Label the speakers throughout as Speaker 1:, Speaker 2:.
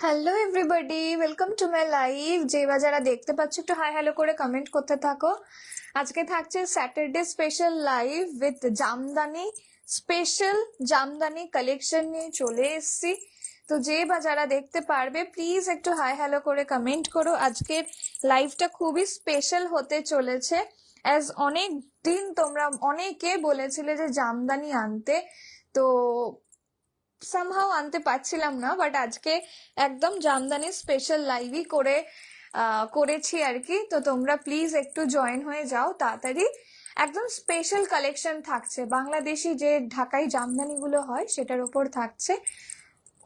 Speaker 1: Hello everybody, welcome to my live. যে বা যারা দেখতে পাচ্ছ একটু হাই হ্যালো করে কমেন্ট করতে থাকো। আজকে থাকছে Saturday special live with Jamdani, special Jamdani collection নিয়ে চলে এসেছি। তো যে বা যারা দেখতে পারবে প্লিজ একটু হাই হ্যালো করে কমেন্ট করো। আজকের লাইভটা খুবই স্পেশাল হতে চলেছে, অ্যাজ অনেক দিন তোমরা অনেকে বলেছিলে যে জামদানি আনতে, তো সামহাও আনতে পারছিলাম না, বাট আজকে একদম জামদানি স্পেশাল লাইভই করেছি আর কি। তো তোমরা প্লিজ একটু জয়েন হয়ে যাও তাড়াতাড়ি। একদম স্পেশাল কালেকশন থাকছে, বাংলাদেশি যে ঢাকাই জামদানিগুলো হয় সেটার উপর থাকছে।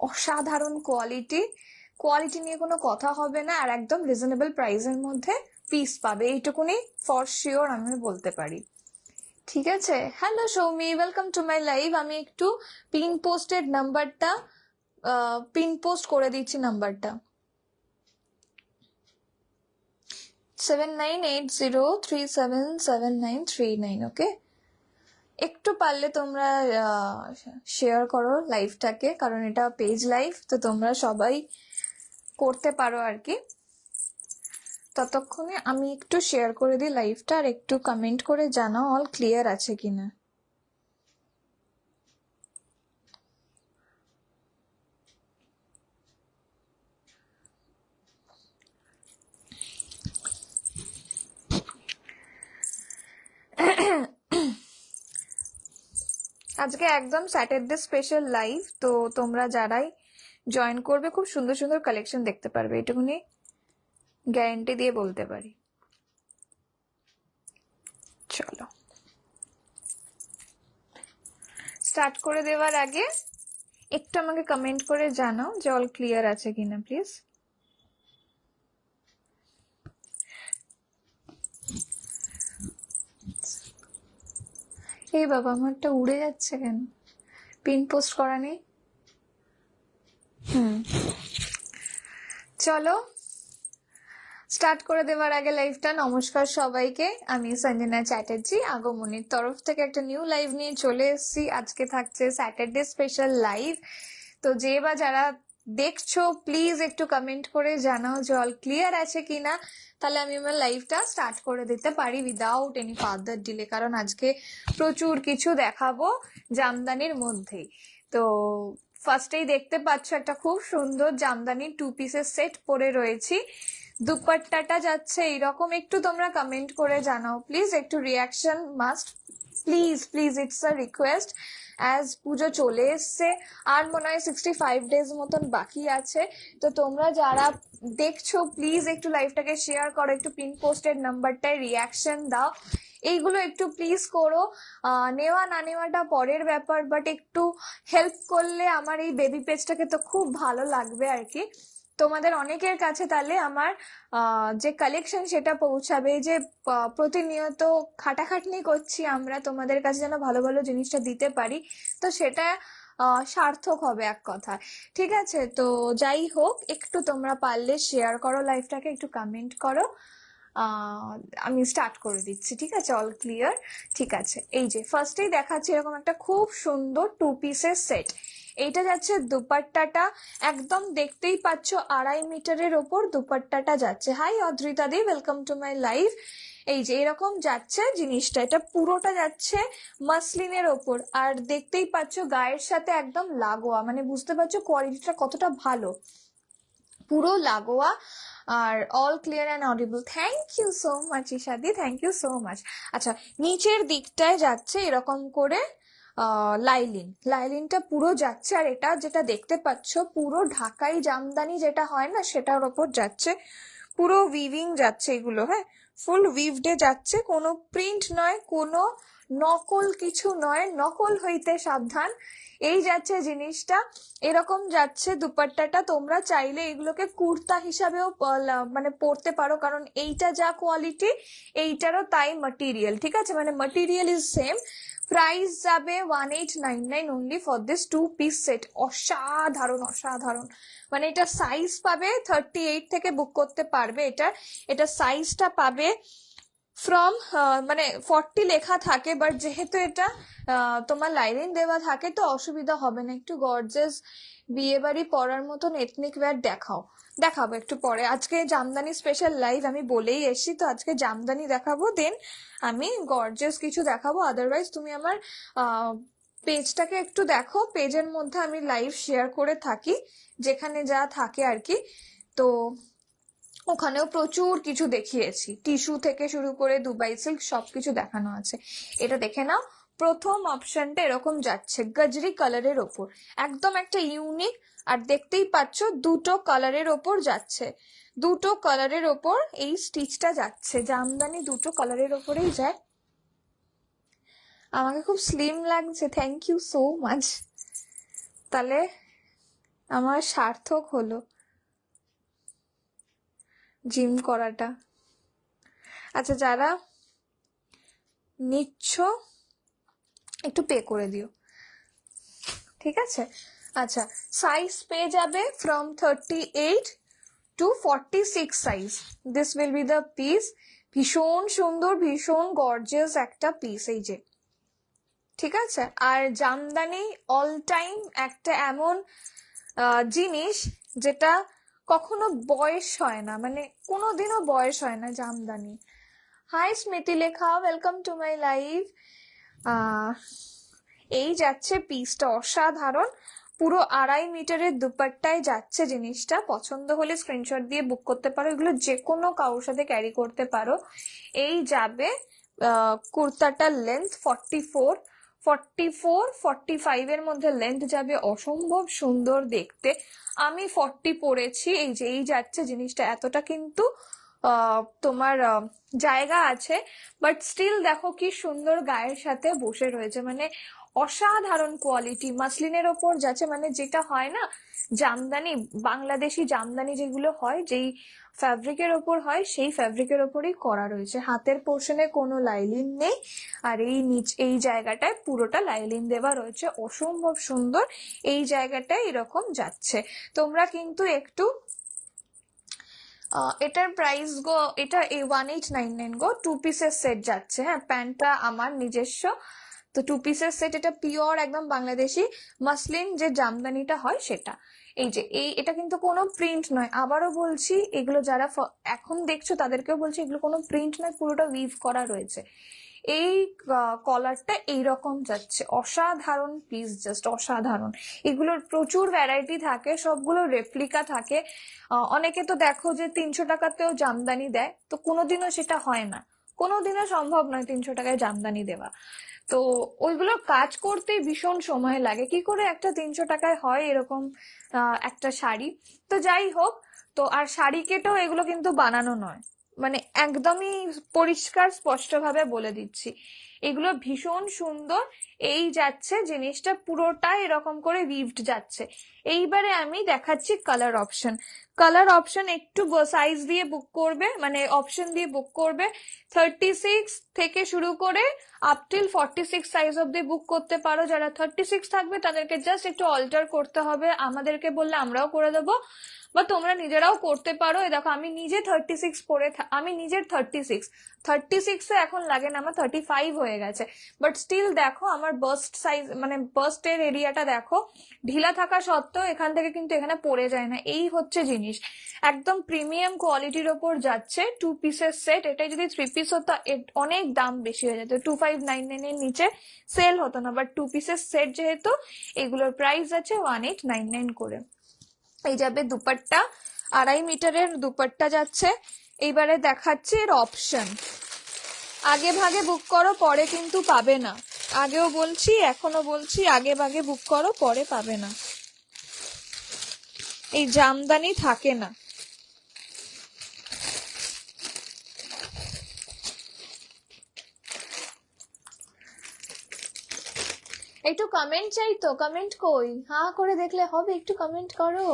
Speaker 1: অসাধারণ কোয়ালিটি নিয়ে কোনো কথা হবে না, আর একদম রিজনেবল প্রাইসের মধ্যে পিস পাবে, এইটুকুনি ফর শিওর আমি বলতে পারি। ঠিক আছে, hello Soumi, welcome to my live. আমি একটু পিন পোস্টেড নাম্বারটা পিন পোস্ট করে দিচ্ছি, নাম্বারটা 7980377939। ওকে, একটু পারলে তোমরা শেয়ার করো লাইভটাকে, কারণ এটা পেজ লাইভ, তো তোমরা সবাই করতে পারো আর কি। ততক্ষণে আমি একটু শেয়ার করে দিই লাইভটা, আর একটু কমেন্ট করে জানাও অল ক্লিয়ার আছে কিনা। আজকে একদম স্যাটারডে স্পেশাল লাইভ, তো তোমরা যারাই জয়েন করবে খুব সুন্দর সুন্দর কালেকশন দেখতে পারবে, এটুকুনি গ্যারেন্টি দিয়ে বলতে পারি। চলো স্টার্ট করে দেওয়ার আগে একটু আমাকে কমেন্ট করে জানাও যে অল ক্লিয়ার আছে কিনা প্লিজ। এই বাবা, আমারটা উড়ে যাচ্ছে কেন? পিন পোস্ট করা নেই। চলো স্টার্ট করে দেওয়ার আগে লাইভটা, নমস্কার সবাইকে, আমি সঞ্জনা চ্যাটার্জি আগমনীর তরফ থেকে একটা নিউ লাইভ নিয়ে চলে এসেছি। আজকে থাকছে স্যাটারডে স্পেশাল লাইভ। তো যে বা যারা দেখছো প্লিজ একটু কমেন্ট করে জানাও যে অল ক্লিয়ার আছে কিনা, তাহলে আমি আমার লাইভটা স্টার্ট করে দিতে পারি উইদাউট এনি ফার্দার ডিলে, কারণ আজকে প্রচুর কিছু দেখাবো জামদানির মধ্যেই। তো ফার্স্টেই দেখতে পাচ্ছ একটা খুব সুন্দর জামদানি 2 পিসের সেট পরে রয়েছি। দুপাট্টাটা যাচ্ছে এইরকম, একটু তোমরা কমেন্ট করে জানাও প্লিজ, একটু reaction must, please please, it's a request. As পুজো চলে এসছে, আর মনে হয় 65 ডেজ মতন বাকি আছে। তো তোমরা যারা দেখছো প্লিজ একটু লাইভটাকে শেয়ার করো, একটু পিন পোস্টের নাম্বারটায় রিয়াকশন দাও, এইগুলো একটু প্লিজ করো। নেওয়া না নেওয়াটা পরের ব্যাপার, বাট একটু হেল্প করলে আমার এই বেবি পেজটাকে তো খুব ভালো লাগবে আর কি। তোমাদের অনেকের কাছে তাহলে আমার যে কালেকশন সেটা পৌঁছাবে, যে প্রতিনিয়ত খাটাখাটনি করছি আমরা তোমাদের কাছে যেন ভালো ভালো জিনিসটা দিতে পারি, তো সেটা সার্থক হবে এক কথা। ঠিক আছে, তো যাই হোক, একটু তোমরা পারলে শেয়ার করো লাইভটাকে, একটু কমেন্ট করো। আমি স্টার্ট করে দিচ্ছি, ঠিক আছে? All clear? ঠিক আছে, এই যে ফার্স্টেই দেখাচ্ছি এরকম একটা খুব সুন্দর 2 পিসের সেট। এইটা যাচ্ছে দুপাট্টাটা, একদম দেখতেই পাচ্ছ 2.5 মিটারের ওপর দুপাট্টাটা যাচ্ছে। হাই অদ্রিতা দি, ওয়েলকাম টু মাই লাইভ। এই যে এরকম যাচ্ছে জিনিসটা, এটা পুরোটা যাচ্ছে মাসলিনের ওপর, আর দেখতেই পাচ্ছ গায়ের সাথে একদম লাগোয়া, মানে বুঝতে পারছো কোয়ালিটিটা কতটা ভালো, পুরো লাগোয়া। আর all clear and audible. Thank you so much ইশাদি, থ্যাংক ইউ সো মাচ। আচ্ছা, নিচের দিকটায় যাচ্ছে এরকম করে লাইলিনটা পুরো যাচ্ছে, আর এটা যেটা দেখতে পাচ্ছ পুরো ঢাকাই জামদানি যেটা হয় না সেটার ওপর যাচ্ছে, পুরো উইভিং যাচ্ছে এগুলো, হ্যাঁ ফুল উইভডে যাচ্ছে, কোনো প্রিন্ট নয়, কোনো নকল কিছু নয়, নকল হইতে সাবধান। এই যাচ্ছে জিনিসটা, এরকম যাচ্ছে দুপাট্টাটা। তোমরা চাইলে এগুলোকে কুর্তা হিসাবেও মানে পরতে পারো, কারণ এইটা যা কোয়ালিটি এইটারও তাই মাটেরিয়াল, ঠিক আছে? মানে মাটেরিয়াল ইজ সেম। প্রাইস যাবে 1899 only for this 2 piece set. অসাধারণ অসাধারণ, মানে এটা সাইজ পাবে 38 থেকে বুক করতে পারবে, এটা সাইজটা পাবে ফ্রম মানে 40 লেখা থাকে, বাট যেহেতু এটা তোমার লাইনিং দেওয়া থাকে তো অসুবিধা হবে না। একটু গর্জিয়াস বিয়ে বাড়ি পরার মতন এথনিক ওয়্যার দেখাবো একটু পরে। আজকে জামদানি স্পেশাল লাইভ আমি বলেই এসেছি, তো আজকে জামদানি দেখাবো, দেন আমি গর্জিয়াস কিছু দেখাবো। আদারওয়াইজ তুমি আমার পেজটাকে একটু দেখো, পেজের মধ্যে আমি লাইভ শেয়ার করে থাকি যেখানে যা থাকে আর কি। তো ওখানেও প্রচুর কিছু দেখিয়েছি, টিস্যু থেকে শুরু করে দুবাই সিল্ক সবকিছু দেখানো আছে। এটা দেখে নাও। প্রথম অপশনটা এরকম যাচ্ছে গজরি কালারের ওপর, একদম একটা ইউনিক। আর দেখতেই পাচ্ছ দুটো কালারের ওপর যাচ্ছে, দুটো কালারের ওপর এই স্টিচটা যাচ্ছে। জামদানি দুটো কালারের ওপরেই যায়। আমাকে খুব স্লিম লাগছে, থ্যাংক ইউ সো মাচ। তাহলে আমার সার্থক হলো জিম করাটা। আচ্ছা, যারা নিচ্ছ একটু পে করে দিও, ঠিক আছে? আচ্ছা, সাইজ পেয়ে যাবে from 38 to 46 size. This will be the piece. ভীষণ সুন্দর, ভীষণ গর্জিয়াস একটা পিস, এই যে, ঠিক আছে? আর জামদানি অল টাইম একটা এমন জিনিস যেটা কখনো বয়স হয় না, মানে কোনোদিনও বয়স হয় না জামদানি। হাই স্মৃতি লেখা, ওয়েলকাম টু মাই লাইভ। এই যাচ্ছে পিসটা, অসাধারণ। পুরো 2.5 মিটারের দুপাট্টায় যাচ্ছে জিনিসটা। পছন্দ হলে স্ক্রিনশট দিয়ে বুক করতে পারো, এগুলো যে কোনো কারোর সাথে ক্যারি করতে পারো। এই যাবে কুর্তাটার লেন্থ 44, 45 এর মধ্যে লেন্থ যাবে। অসম্ভব সুন্দর দেখতে। আমি 40 পরেছি। এই যে এই যাচ্ছে জিনিসটা, এতটা কিন্তু তোমার জায়গা আছে, বাট স্টিল দেখো কি সুন্দর গায়ের সাথে বসে রয়েছে, মানে অসাধারণ কোয়ালিটি। মাসলিনের ওপর যাচ্ছে, মানে যেটা হয় না জামদানি, বাংলাদেশি জামদানি যেগুলো হয়, যেই ফ্যাব্রিকের ওপর হয় সেই ফ্যাব্রিকের ওপরই করা রয়েছে। হাতের পোর্শনে কোনো লাইলিন নেই, আর এই জায়গাটায় পুরোটা লাইলিন দেওয়া রয়েছে। অসম্ভব সুন্দর। এই জায়গাটায় এরকম যাচ্ছে। তোমরা কিন্তু একটু এটার প্রাইস গো, এটা 1899 গো, 2 পিসের সেট যাচ্ছে। হ্যাঁ, প্যান্টটা আমার নিজস্ব, তো 2 পিসের সেট। এটা পিওর একদম বাংলাদেশি মাসলিন যে জামদানিটা হয় সেটা। এই যে এটা কিন্তু কোনো প্রিন্ট নয়, আবারও বলছি, এগুলো যারা এখন দেখছো তাদেরকেও বলছি, এগুলো কোনো প্রিন্ট নয়, পুরোটা উইভ করা রয়েছে। এই কলারটা এইরকম যাচ্ছে, অসাধারণ পিস, জাস্ট অসাধারণ। এগুলোর প্রচুর ভ্যারাইটি থাকে, সবগুলো রেপ্লিকা থাকে। অনেকে তো দেখো যে 300 টাকাতেও জামদানি দেয়, তো কোনোদিনও সেটা হয় না, কোনোদিনও সম্ভব নয় 300 টাকায় জামদানি দেওয়া। তো ওইগুলো কাজ করতে ভীষণ সময় লাগে, কি করে একটা 300 টাকায় হয় এরকম একটা শাড়ি? তো যাই হোক, তো আর শাড়ি কেটেও এগুলো কিন্তু বানানো নয়, মানে একদমই পরিষ্কার স্পষ্ট ভাবে বলে দিচ্ছি, এগুলো ভীষণ সুন্দর। এই যাচ্ছে জিনিসটা, পুরোটা এরকম করে উইভড যাচ্ছে। এইবারে আমি দেখাচ্ছি কালার অপশন। কালার অপশন একটু সাইজ দিয়ে বুক করবে, মানে অপশন দিয়ে বুক করবে। 36 থেকে শুরু করে আপ টিল 46 সাইজ অব্দি বুক করতে পারো। যারা 36 থাকবে তাদেরকে জাস্ট একটু অল্টার করতে হবে, আমাদেরকে বললে আমরাও করে দেবো, বা তোমরা নিজেরাও করতে পারো। দেখো আমি নিজে 36 পরে, আমি নিজের 36 এখন লাগে না, আমার 35 হয়ে গেছে, বাট স্টিল দেখো আমার বাস্ট সাইজ, মানে বাস্টের এরিয়াটা দেখো, ঢিলা থাকা সত্ত্বেও এখান থেকে কিন্তু এখানে পড়ে যায় না। এই হচ্ছে জিনিস, একদম প্রিমিয়াম কোয়ালিটির ওপর যাচ্ছে। 2 পিসের সেট, এটাই যদি 3 পিস হতো অনেক দাম বেশি হয়ে যেত, 2599 এর নিচে সেল হতো না, বাট 2 পিসের সেট যেহেতু, এগুলোর প্রাইস আছে 1899 করে। এই যাবে দুপাট্টা, 2.5 মিটারের দুপাট্টা যাচ্ছে। এইবারে দেখাচ্ছি এর অপশন। আগে ভাগে বুক করো, পরে কিন্তু পাবে না। আগেও বলছি, এখনো বলছি, আগে ভাগে বুক করো, পরে পাবে না। এই জামদানি থাকে না। একটু কমেন্ট চাই তো, কমেন্ট কই? হা করে দেখলে হবে, একটু কমেন্ট করো।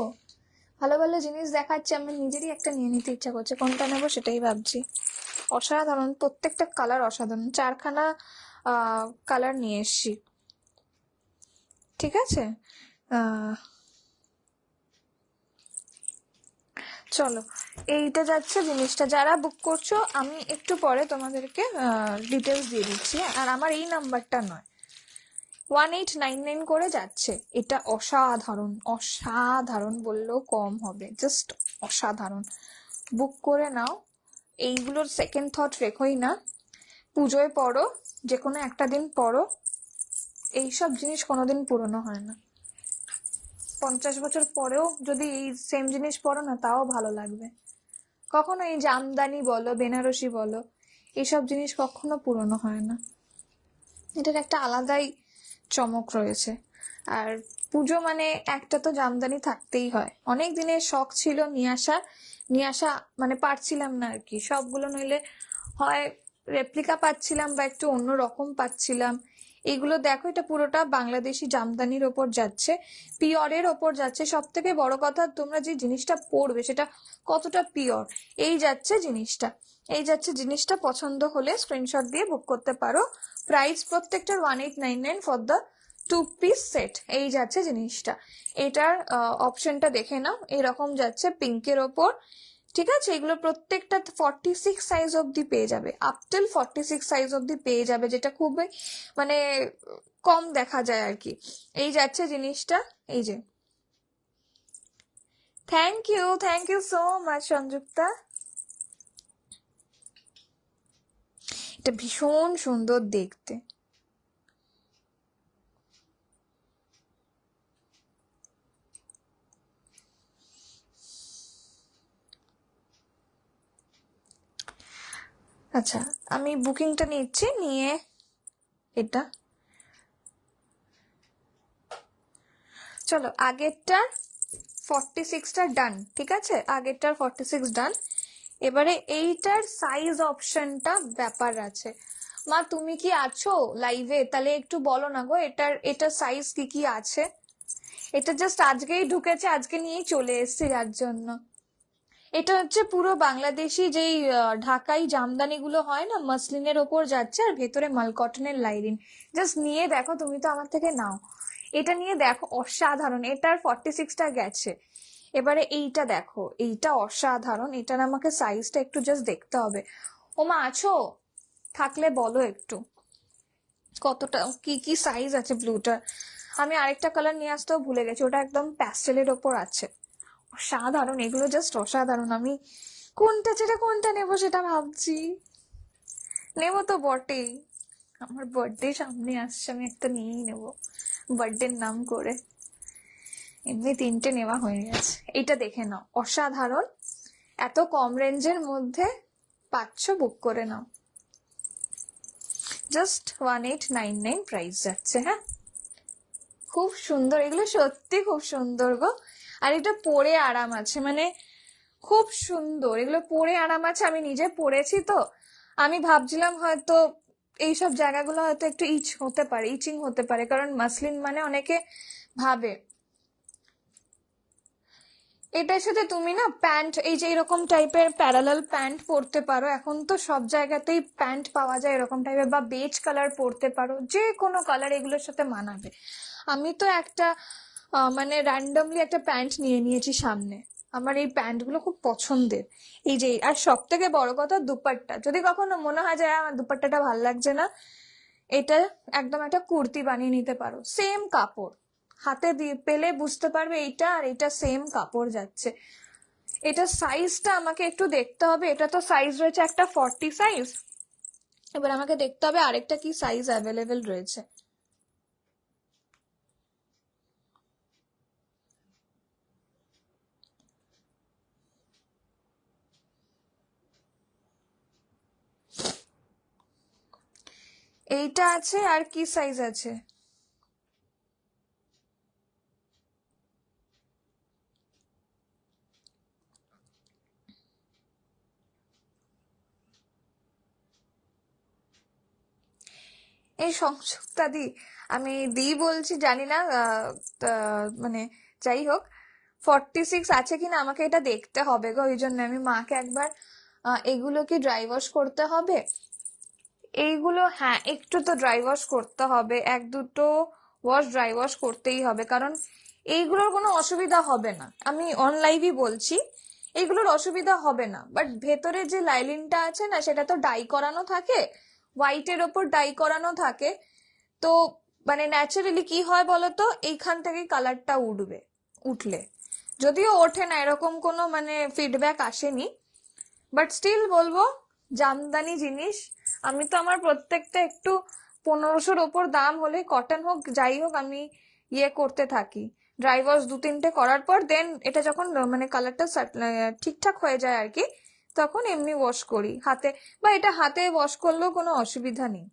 Speaker 1: ভালো ভালো জিনিস দেখাচ্ছে, আমার নিজেরই একটা নিয়ে নিতে ইচ্ছা করছে, কোনটা নেবো সেটাই ভাবছি। অসাধারণ, প্রত্যেকটা কালার অসাধারণ। 4খানা কালার নিয়ে এসছি, ঠিক আছে? চলো, এইটা যাচ্ছে জিনিসটা। যারা বুক করছো আমি একটু পরে তোমাদেরকে ডিটেলস দিয়ে দিচ্ছি, আর আমার এই নাম্বারটা নয়, 1899 করে যাচ্ছে। এটা অসাধারণ, অসাধারণ বললেও কম হবে, জাস্ট অসাধারণ। বুক করে নাও, এইগুলোর সেকেন্ড থট রেখোই না। পুজোয় পড়ো, যে কোনো একটা দিন পড়ো, এইসব জিনিস কোনোদিন পুরনো হয় না। 50 বছর পরেও যদি এই সেম জিনিস পড়ো না, তাও ভালো লাগবে। কখনো এই জামদানি বলো, বেনারসি বলো, এইসব জিনিস কখনো পুরনো হয় না। এটার একটা আলাদাই চমক রয়েছে। আর পুজো মানে একটা তো জামদানি থাকতেই হয়। অনেক দিনের শখ ছিল নিয়ে আসা মানে পারছিলাম না আর কি। সবগুলো নইলে হয় রেপ্লিকা পাচ্ছিলাম বা একটু অন্য রকম পাচ্ছিলাম। এইগুলো দেখো, এটা পুরোটা বাংলাদেশি জামদানির ওপর যাচ্ছে, পিওরের ওপর যাচ্ছে। সব থেকে বড় কথা, তোমরা যে জিনিসটা পরবে সেটা কতটা পিওর, এই যাচ্ছে জিনিসটা। পছন্দ হলে স্ক্রিনশট দিয়ে বুক করতে পারো। প্রাইস প্রত্যেকটার 1899 ফর দ্য 2 পিস সেট। এই যাচ্ছে জিনিসটা। এটার অপশনটা দেখে নাও, এরকম যাচ্ছে পিঙ্কের ওপর। ঠিক আছে, এগুলো প্রত্যেকটা 46 সাইজ অবধি পেয়ে যাবে, আপ টিল 46 সাইজ অবধি পেয়ে যাবে, যেটা খুবই মানে কম দেখা যায় আর কি। এই যাচ্ছে জিনিসটা, এই যে। Thank you so much Sanjukta. এটা ভীষণ সুন্দর দেখতে। আচ্ছা, আমি বুকিংটা নিচ্ছি, নিয়ে এটা চলো, আগেরটার 46টা ডান, ঠিক আছে, আগেরটার 46 ডান। এবারে এইটার সাইজ অপশনটা ব্যাপার আছে। মা তুমি কি আছো লাইভে? তাহলে একটু বলো না গো, এটার সাইজ কি কি আছে। এটা জাস্ট আজকেই ঢুকেছে, আজকে নিয়েই চলে এসেছি যার জন্য। এটা হচ্ছে পুরো বাংলাদেশি যেই ঢাকাই জামদানি গুলো হয় না, মাসলিনের ওপর যাচ্ছে, আর ভেতরে মাল কটনের লাইনিং। জাস্ট নিয়ে দেখো, তুমি তো আমার থেকে নাও, এটা নিয়ে দেখো, অসাধারণ। এটার 46টা গেছে। এবারে এইটা দেখো, এইটা অসাধারণ। এটার আমাকে সাইজটা একটু জাস্ট দেখতে হবে। ওমা আছো? থাকলে বলো একটু কতটা কি কি সাইজ আছে ব্লুটার। আমি আরেকটা কালার নিয়ে আসতেও ভুলে গেছি, ওটা একদম প্যাস্টেলের ওপর আছে। অসাধারণ, এগুলো জাস্ট অসাধারণ। আমি কোনটা ছেড়ে কোনটা নেবো সেটা ভাবছি। নেবো তো বটেই, আমার বার্থডে সামনে আসছে, আমি একটা নিয়েই নেবো বার্থডের নাম করে। এমনি 3টে নেওয়া হয়ে গেছে। এটা দেখে নাও, অসাধারণ। এত কম রেঞ্জের মধ্যে পাচ্ছ, বুক করে নাও। জাস্ট 1899 প্রাইস যাচ্ছে। হ্যাঁ, খুব সুন্দর, এগুলো সত্যি খুব সুন্দর গো। আর এটা পরে আরাম আছে, মানে খুব সুন্দর, এগুলো পরে আরাম আছে। আমি নিজে পরেছি তো, আমি ভাবছিলাম হয়তো এইসব জায়গাগুলো হয়তো একটু ইচিং হতে পারে, কারণ মাসলিন মানে অনেকে ভাবে। এটার সাথে তুমি না প্যান্ট, এই যে এরকম টাইপের প্যারালাল প্যান্ট পরতে পারো। এখন তো সব জায়গাতেই প্যান্ট পাওয়া যায় এরকম টাইপের, বা বেজ কালার পরতে পারো, যে কোনো কালার এগুলোর সাথে মানাবে। আমি তো একটা মানে র্যান্ডমলি একটা প্যান্ট নিয়ে নিয়েছি সামনে। আমার এই প্যান্টগুলো খুব পছন্দের। এই যে, আর সব থেকে বড় কথা দুপাট্টা, যদি কখনো মনে হয় যে আমার দুপাট্টাটা ভাল লাগছে না, এটা একদম একটা কুর্তি বানিয়ে নিতে পারো, সেম কাপড়। হাতে দিয়ে পেলে বুঝতে পারবে এইটা আর এটা সেম কাপড় যাচ্ছে। এটা সাইজটা আমাকে একটু দেখতে হবে। এটা তো সাইজ রয়েছে একটা 40 সাইজ, এবার আমাকে দেখতে হবে আরেকটা কি সাইজ অ্যাভেলেবেল রয়েছে। এইটা আছে, আর কি সাইজ আছে? এই সংযুক্তা দি, আমি দি বলছি, জানি না মানে যাই হোক, 46 আছে কিনা আমাকে এটা দেখতে হবে গো। ওই জন্য আমি মাকে একবার এগুলো কি ড্রাই ওয়াশ করতে হবে? এইগুলো হ্যাঁ, একটু তো ড্রাই ওয়াশ করতে হবে, 1-2 ওয়াশ ড্রাই ওয়াশ করতেই হবে, কারণ এইগুলোর কোনো অসুবিধা হবে না। আমি অন লাইভই বলছি, এইগুলোর অসুবিধা হবে না। বাট ভেতরে যে লাইলিনটা আছে না, সেটা তো ডাই করানো থাকে, হোয়াইটের ওপর ডাই করানো থাকে। তো মানে ন্যাচারালি কি হয় বলতো, এইখান থেকে কালারটা উঠলে, যদিও ওঠে না এরকম কোনো মানে ফিডব্যাক আসেনি, বাট স্টিল বলবো জামদানি জিনিস, আমি তো আমার প্রত্যেকটা একটু 1500-র ওপর দাম হলে, কটন হোক যাই হোক, আমি করতে থাকি। ড্রাই ওয়াশ 2-3টে করার পর দেন এটা যখন মানে কালারটা ঠিকঠাক হয়ে যায় আর কি, তখন এমনি ওয়াশ করি হাতে, বা এটা হাতে ওয়াশ করলেও কোনো অসুবিধা নেই।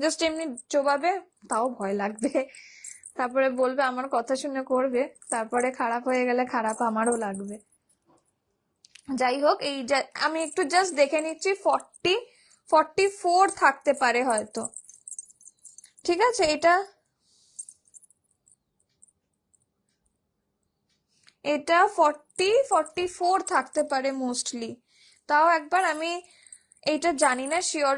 Speaker 1: জাস্ট এমনি চোবাবে, তাও ভয় লাগবে, তারপরে বলবে আমার কথা শুনে করবে, তারপরে খারাপ হয়ে গেলে খারাপ আমারও লাগবে। যাই হোক, আমি একটু জাস্ট দেখে নিচ্ছি, 44 থাকতে পারে হয়তো। ঠিক আছে, এটা এটা 44 থাকতে পারে মোস্টলি। তাও একবার আমি এইটা জানি না, শিওর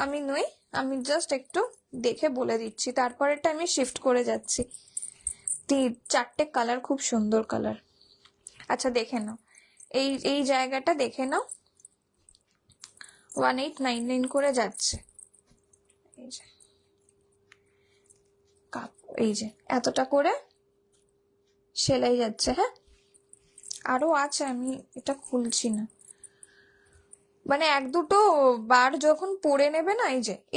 Speaker 1: আমি নই, আমি জাস্ট একটু দেখে বলে দিচ্ছি, তারপরেটা আমি শিফট করে যাচ্ছি। 4টে কালার, খুব সুন্দর কালার। আচ্ছা দেখে নাও, এই জায়গাটা দেখে নাও, 1899 করে যাচ্ছে। এই যে এই যে এতটা করে সেলাই যাচ্ছে। হ্যাঁ, আরো আছে, আমি এটা খুলছি না, মানে 1-2 বার যখন পরে নেবে না,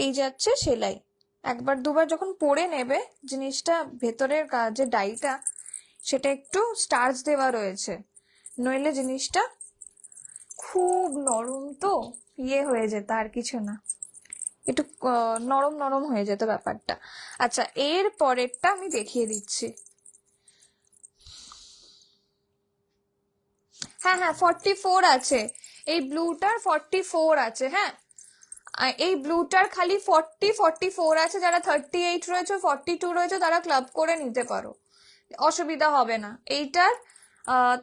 Speaker 1: এই যাচ্ছে সেলাই, 1-2 বার যখন পরে নেবে জিনিসটা, ভেতরের যে ডাইটা সেটা একটু স্টার্চ দেওয়া রয়েছে, নইলে জিনিসটা খুব নরম, তো হয়ে যেত, আর কিছু না, একটু নরম নরম হয়ে যেত ব্যাপারটা। আচ্ছা, এর পরেরটা আমি দেখিয়ে দিচ্ছি। হ্যাঁ হ্যাঁ, 44 আছে, এই ব্লুটার 44 আছে। হ্যাঁ, এই ব্লুটার খালি 44 আছে, যারা 38 রয়েছে, 42 রয়েছে, তারা ক্লাব করে নিতে পারো, অসুবিধা হবে না। এইটার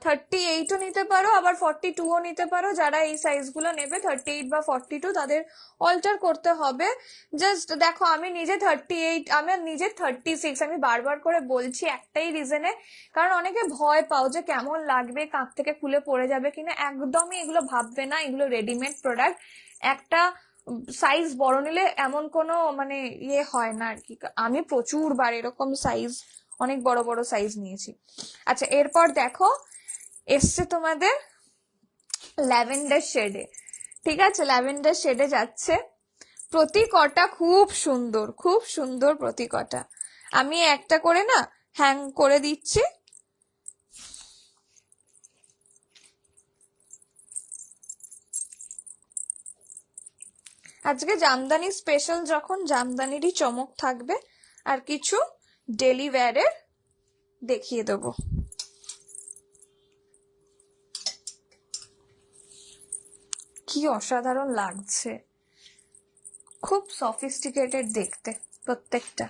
Speaker 1: 38ও নিতে পারো, আবার 42ও নিতে পারো। যারা এই সাইজগুলো নেবে 38 বা 42, তাদের অল্টার করতে হবে। জাস্ট দেখো, আমি নিজে 38, আমি নিজে 36, আমি বারবার করে বলছি একটাই রিজনে, কারণ অনেকে ভয় পাও যে কেমন লাগবে, কাঁধ থেকে খুলে পড়ে যাবে কিনা। একদমই এগুলো ভাববে না, এগুলো রেডিমেড প্রোডাক্ট। একটা সাইজ বড় নিলে এমন কোনো মানে হয় না আর কি। আমি প্রচুর বার এরকম সাইজ, অনেক বড় বড় সাইজ নিয়েছি। আচ্ছা, এরপর দেখো এসছে তোমাদের ল্যাভেন্ডার শেডে। ঠিক আছে, ল্যাভেন্ডার শেডে যাচ্ছে, প্রতি কটা খুব সুন্দর, খুব সুন্দর প্রতি কটা। আমি একটা করে না হ্যাং করে দিচ্ছি। আজকে জামদানি স্পেশাল, যখন জামদানিরই চমক থাকবে, আর কিছু ডেলি ওয়্যারের দেখিয়ে দেবো। কি অসাধারণ লাগছে, খুব সফিস্টিকেটেড দেখতে প্রত্যেকটা।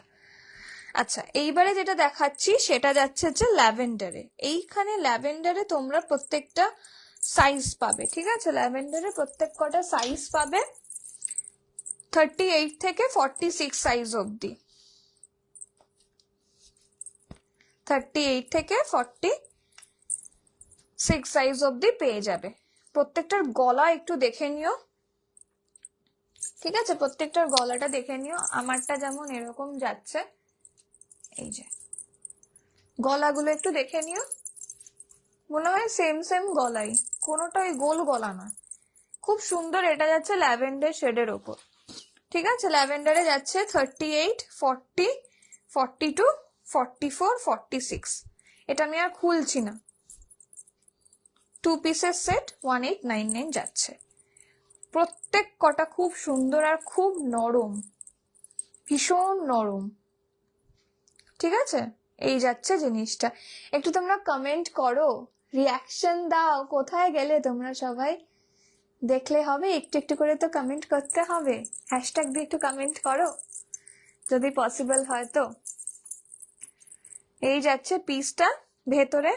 Speaker 1: আচ্ছা, এইবারে যেটা দেখাচ্ছি সেটা যাচ্ছে হচ্ছে ল্যাভেন্ডারে। এইখানে ল্যাভেন্ডারে তোমরা প্রত্যেকটা সাইজ পাবে। ঠিক আছে, ল্যাভেন্ডারে প্রত্যেক কটা সাইজ পাবে, 38 থেকে 46 সাইজ অব্দি, 38 থেকে 46 সাইজ অব্দি পেয়ে যাবে। প্রত্যেকটার গলা একটু দেখে নিও। ঠিক আছে, প্রত্যেকটার গলাটা দেখে নিও, আমারটা যেমন এরকম যাচ্ছে, এই যে গলাগুলো একটু দেখে নিও, মনে হয় সেম সেম গলাই, কোনোটা ওই গোল গলা নয়, খুব সুন্দর। এটা যাচ্ছে ল্যাভেন্ডার শেডের ওপর। ঠিক আছে, ল্যাভেন্ডারে যাচ্ছে 38, 40, 42, 44, 46। এটা আমি আর খুলছি না, 2 পিসের সেট 1899 যাচ্ছে। প্রত্যেক কটা খুব সুন্দর আর খুব নরম, ভীষণ নরম। ঠিক আছে, এই যাচ্ছে জিনিসটা। একটু তোমরা কমেন্ট করো, রিয়াকশন দাও, কোথায় গেলে তোমরা সবাই, দেখলে হবে, একটু একটু করে তো কমেন্ট করতে হবে, হ্যাশট্যাগ দিয়ে একটু কমেন্ট করো যদি পসিবল হয় তো। এই যাচ্ছে পিসটা, ভেতরে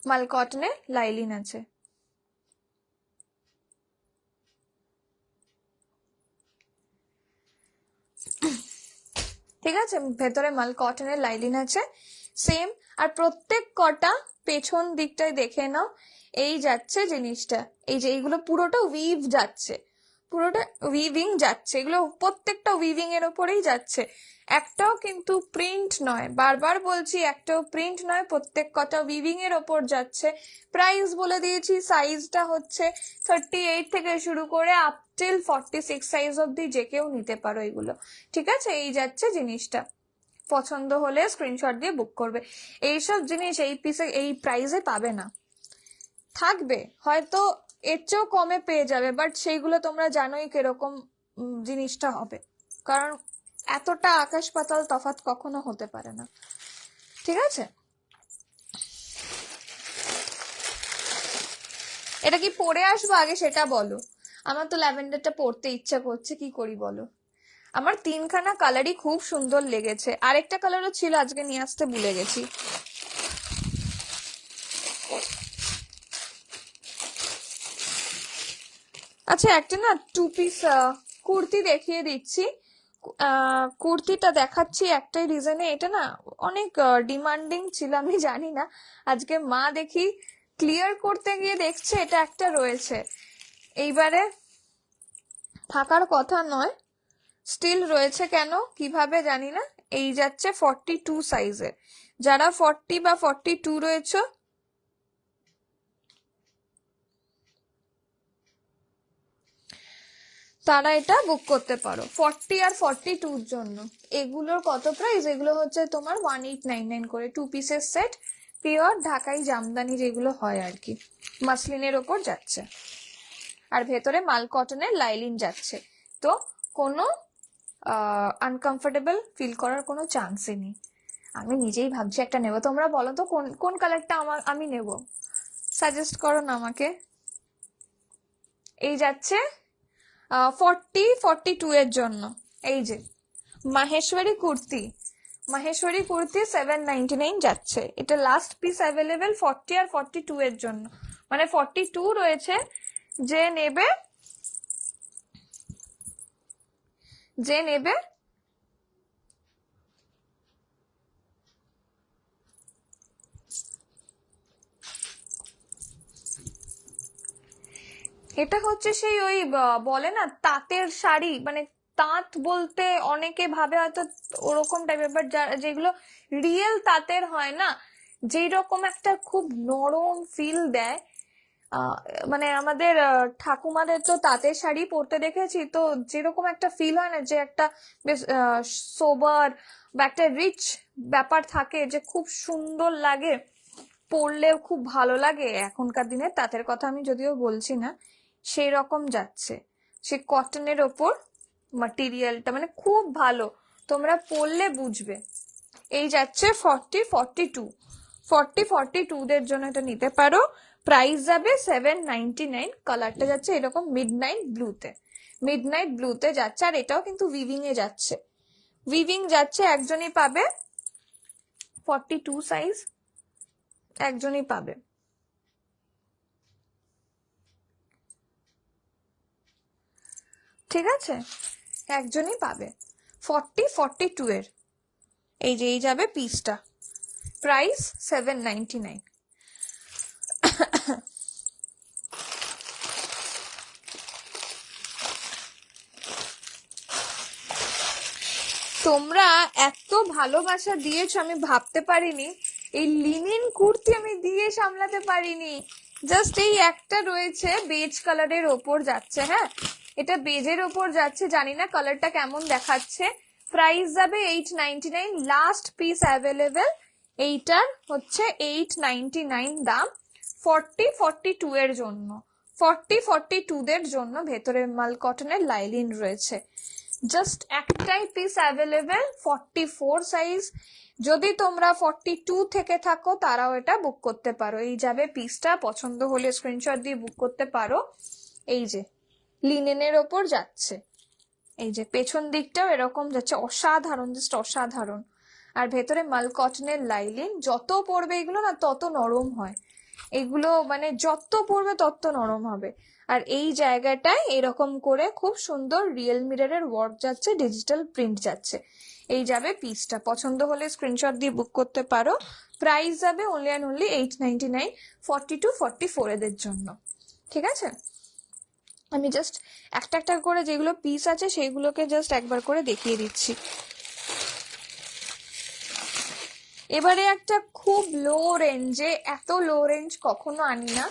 Speaker 1: মাল কটনে লাইলিন আছে। ঠিক আছে, ভেতরে মাল কটনের লাইলিন আছে, সেম। আর প্রত্যেক কটা পেছন দিকটায় দেখে নাও, এই যাচ্ছে জিনিসটা, এই যে এইগুলো পুরোটা উইভ যাচ্ছে, পুরোটা উইভিং যাচ্ছে, এগুলো প্রত্যেকটা উইভিং এর ওপরেই যাচ্ছে, একটাও কিন্তু প্রিন্ট নয়, বারবার বলছি একটাও প্রিন্ট নয়, প্রত্যেক কটা উইভিং এর ওপর যাচ্ছে। প্রাইস বলে দিয়েছি, সাইজটা হচ্ছে 38 থেকে শুরু করে আপ টিল 46 সাইজ অব্দি যে কেউ নিতে পারো এগুলো, ঠিক আছে? এই যাচ্ছে জিনিসটা, পছন্দ হলে স্ক্রিনশট দিয়ে বুক করবে। এইসব জিনিস এই পিসে এই প্রাইসে পাবে না, থাকবে হয়তো এর চেয়েও কমে পেয়ে যাবে, বাট সেইগুলো তোমরা জানোই কিরকম জিনিসটা হবে, কারণ এতটা আকাশ পাতাল তফাৎ কখনো হতে পারে না, ঠিক আছে? এটা কি পরে আসবো আগে সেটা বলো, আমার তো ল্যাভেন্ডারটা পরতে ইচ্ছা করছে, কি করি বলো? আমার তিনখানা কালারই খুব সুন্দর লেগেছে, আরেকটা কালারও ছিল আজকে নিয়ে আসতে ভুলে গেছি। আচ্ছা, একটা না 2 পিস কুর্তি দেখিয়ে দিচ্ছি। কুর্তিটা দেখাচ্ছি একটাই রিজনে, এটা না অনেক ডিমান্ডিং ছিল, আমি জানি না, আজকে মা দেখি ক্লিয়ার করতে গিয়ে দেখছে এটা একটা রয়েছে, এইবারে থাকার কথা নয়, স্টিল রয়েছে, কেন কিভাবে জানি না। এই যাচ্ছে 42 সাইজের, যারা 40 বা 42 রয়েছে তারা এটা বুক করতে পারো 40 আর 42 জন্য। এগুলোর কত প্রাইস? এগুলো হচ্ছে তোমার 1899 করে, 2 পিসের সেট, পিওর ঢাকাই জামদানি যেগুলো হয় আর কি, মাসলিনের ওপর যাচ্ছে, আর ভেতরে মাল কটনের লাইলিন যাচ্ছে, তো কোনো আনকমফোর্টেবল ফিল করার কোনো চান্সই নেই। আমি নিজেই ভাবছি একটা নেবো, তোমরা বলো তো কোন কোন কালারটা আমি নেব, সাজেস্ট করো না আমাকে। এই যাচ্ছে 42 এর জন্য, এই যে মাহেশ্বরী কুর্তি, মাহেশ্বরী কুর্তি 799 যাচ্ছে, এটা লাস্ট পিস অ্যাভেলেবেল 40 আর 42 এর জন্য, মানে 42 রয়েছে, যে নেবে যে নেবে এটা হচ্ছে সেই ওই বলে না তাঁতের শাড়ি, মানে তাঁত বলতে অনেকে ভাবে হয়তো ওরকম টাইপের, বাট যেগুলো রিয়েল তাঁতের হয় না, যেই রকম একটা খুব নরম ফিল দেয়, আহ, মানে আমাদের ঠাকুমাদের তো তাঁতের শাড়ি পরতে দেখেছি, তো যেরকম একটা ফিল হয় না, যে একটা বেশ সোবার বা একটা রিচ ব্যাপার থাকে, যে খুব সুন্দর লাগে, পরলেও খুব ভালো লাগে, এখনকার দিনে তাঁতের কথা আমি যদিও বলছি না, সেই রকম যাচ্ছে, সে কটনের ওপর মাটেরিয়ালটা মানে খুব ভালো, তোমরা পরলে বুঝবে। এই যাচ্ছে 40 42 দের জন্য এটা নিতে পারো, প্রাইস যাবে 799, কালারটা যাচ্ছে এরকম মিডনাইট ব্লুতে যাচ্ছে, আর এটাও কিন্তু উইভিং এ যাচ্ছে, উইভিং যাচ্ছে, একজনই পাবে 42 সাইজ, একজনই পাবে, ঠিক আছে? একজনই পাবে 42 এর, এই যে এই যাবে পিসটা, প্রাইস 799। তোমরা এত ভালোবাসা দিয়েছো, আমি ভাবতে পারিনি এই লিনিন কুর্তি আমি দিয়ে সামলাতে পারিনি, জাস্ট এই একটা রয়েছে বেজ কালারের ওপর যাচ্ছে, হ্যাঁ এটা বেজের ওপর যাচ্ছে, জানি না কালারটা কেমন দেখাচ্ছে, প্রাইস যাবে 899, লাস্ট পিস অ্যাভেলেবেল, এইটার হচ্ছে 899 দাম, 42 এর জন্য, 42 দের জন্য ভেতরের মাল কটনের লাইলিন রয়েছে, জাস্ট একটাই পিস অ্যাভেলেবেল 44 সাইজ, যদি তোমরা 42 থেকে থাকো তারাও এটা বুক করতে পারো, এই যাবে পিসটা, পছন্দ হলে স্ক্রিনশট দিয়ে বুক করতে পারো। এই যে লিনেনের ওপর যাচ্ছে, এই যে পেছন দিকটাও এরকম যাচ্ছে, অসাধারণ, জাস্ট অসাধারণ, আর ভেতরে মাল কটনের লাইলিন, যত পরবে এগুলো না তত নরম হয়, এগুলো মানে যত পরবে তত নরম হবে, আর এই জায়গাটায় এরকম করে খুব সুন্দর রিয়েল মিররের ওয়ার্ক যাচ্ছে, ডিজিটাল প্রিন্ট যাচ্ছে, এই যাবে পিসটা। পছন্দ হলে স্ক্রিনশট দিয়ে বুক করতে পারো। প্রাইস যাবে অনলি অ্যান্ড অনলি 899, 40 to 44 এদের জন্য। ঠিক আছে, আমি জাস্ট একটা একটা করে যেগুলো পিস আছে সেইগুলোকে জাস্ট একবার করে দেখিয়ে দিচ্ছি। এবারে একটা খুব লো রেঞ্জে, এত লো রেঞ্জ কখনো আনি না,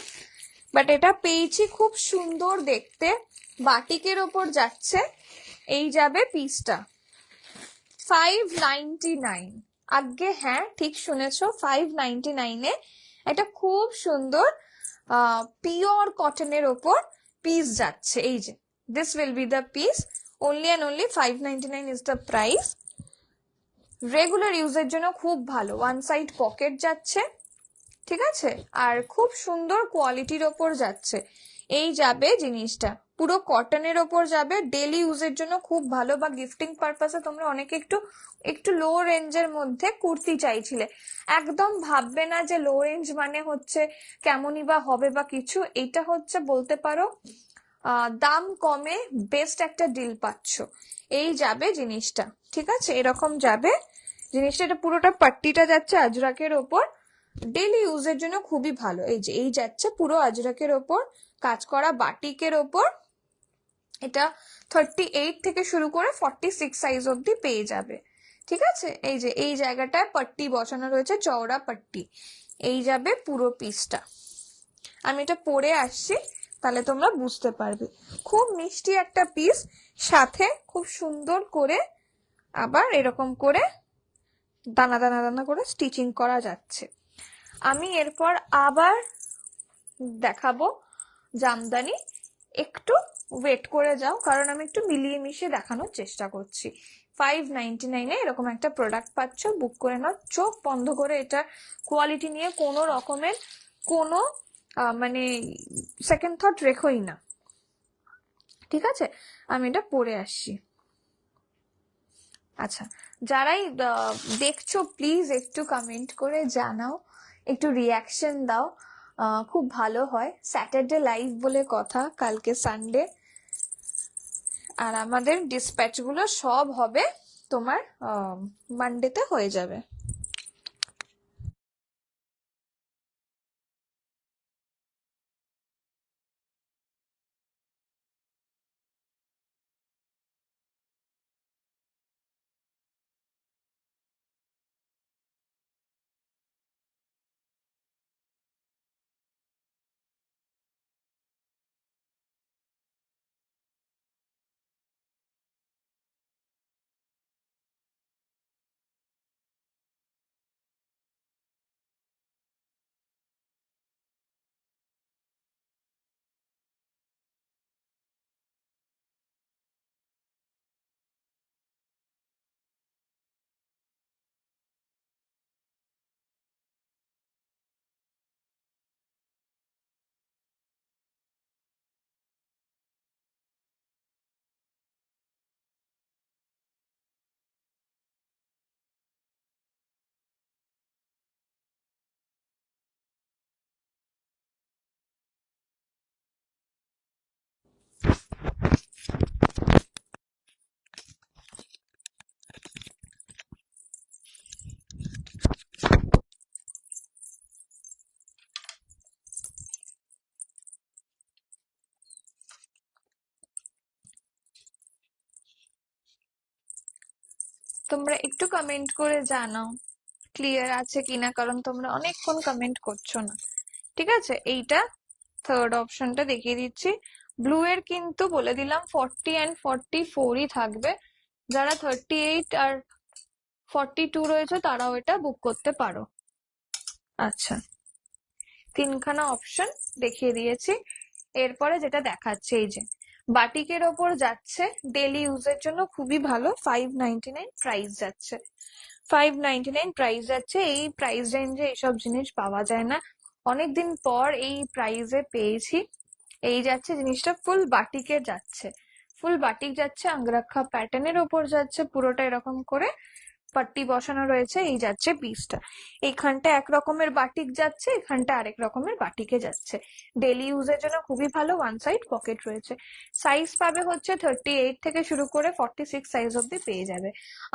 Speaker 1: বাট এটা পেয়েছি, খুব সুন্দর দেখতে, বাটিকের ওপর যাচ্ছে। এই যাবে পিসটা 599। আগে হ্যাঁ ঠিক শুনেছো, 599-এ একটা খুব সুন্দর পিওর কটনের ওপর পিস যাচ্ছে। এই যে this will be the piece, only and only 599 is the price. Regular ইউজের জন্য খুব ভালো, ওয়ান সাইড পকেট যাচ্ছে, ঠিক আছে, আর খুব সুন্দর কোয়ালিটির ওপর যাচ্ছে। এই যাবে জিনিসটা, পুরো কটনের ওপর যাবে, ডেলি ইউজের জন্য খুব ভালো, বা গিফটিং পারপাসে তোমরা অনেকে একটু একটু লো রেঞ্জের মধ্যে কুর্তি চাইছিলে। একদম ভাববে না যে লো রেঞ্জ মানে হচ্ছে কেমনই বা হবে বা কিছু, এটা হচ্ছে বলতে পারো দাম কমে বেস্ট একটা ডিল পাচ্ছ। এই যাবে জিনিসটা, ঠিক আছে, এরকম যাবে জিনিসটা। এটা পুরোটা পাট্টিটা যাচ্ছে আজরাকের ওপর, ডেলি ইউজের জন্য খুবই ভালো। এই যে এই যাচ্ছে পুরো আজরাকের ওপর কাজ করা বাটিকের ওপর। এটা 38 থেকে শুরু করে 46 সাইজ অব্দি পেয়ে যাবে। ঠিক আছে, এই যে এই জায়গাটায় পাট্টি বসানো রয়েছে, চওড়া পাট্টি। এই যাবে পুরো পিসটা। আমি এটা পরে আসছি, তাহলে তোমরা বুঝতে পারবে। খুব মিষ্টি একটা পিস, সাথে খুব সুন্দর করে আবার এরকম করে দানা দানা দানা করে স্টিচিং করা যাচ্ছে। আমি এরপর আবার দেখাবো জামদানি, একটু ওয়েট করে যাও, কারণ আমি একটু মিলিয়ে মিশিয়ে দেখানোর চেষ্টা করছি। 599-এ এরকম একটা প্রোডাক্ট পাচ্ছ, বুক করে নাও, চোখ বন্ধ করে। এটা কোয়ালিটি নিয়ে কোনো রকমের কোনো মানে সেকেন্ড থট রেখোই না। ঠিক আছে, আমি এটা পরে আসছি। আচ্ছা, যারাই দেখছো প্লিজ একটু কমেন্ট করে জানাও, একটু রিয়াকশন দাও, খুব ভালো হয়। স্যাটারডে লাইভ বলে কথা, কালকে সানডে, আর আমাদের ডিসপ্যাচ গুলো সব হবে তোমার মানডেতে হয়ে যাবে। তোমরা একটু কমেন্ট করে জানাও ক্লিয়ার আছে কিনা, কারণ তোমরা অনেকক্ষণ কমেন্ট করছো না। ঠিক আছে, এইটা থার্ড অপশনটা দেখিয়ে দিচ্ছি। ব্লু এর কিন্তু বলে দিলাম 40 and 44-ই থাকবে। যারা 38 আর 42 রয়েছে তারাও এটা বুক করতে পারো। আচ্ছা, তিনখানা অপশন দেখিয়ে দিয়েছি। এরপরে যেটা দেখাচ্ছে, এই যে বাটিকের ওপর যাচ্ছে, ডেলি ইউজের জন্য খুবই ভালো, 599 প্রাইস যাচ্ছে। 599 প্রাইস যাচ্ছে। এই প্রাইস রেঞ্জে এইসব জিনিস পাওয়া যায় না, অনেকদিন পর এই প্রাইসে পেয়েছি। এই যাচ্ছে জিনিসটা, ফুল বাটিকে যাচ্ছে, ফুল বাটিক যাচ্ছে, আঙ্গরাক্ষা প্যাটার্নের ওপর যাচ্ছে, পুরোটা এরকম করে পাট্টি বসানো রয়েছে, এই যাচ্ছে পিসটা। এইখানটা এক রকমের বাটিক যাচ্ছে, এখানটা আরেক রকমের বাটিকে যাচ্ছে। ডেলি ইউজের জন্য খুবই ভালো, ওয়ান সাইড পকেট রয়েছে। সাইজ পাবে হচ্ছে 38 থেকে শুরু করে 46 সাইজ অব্দি পেয়ে যাবে।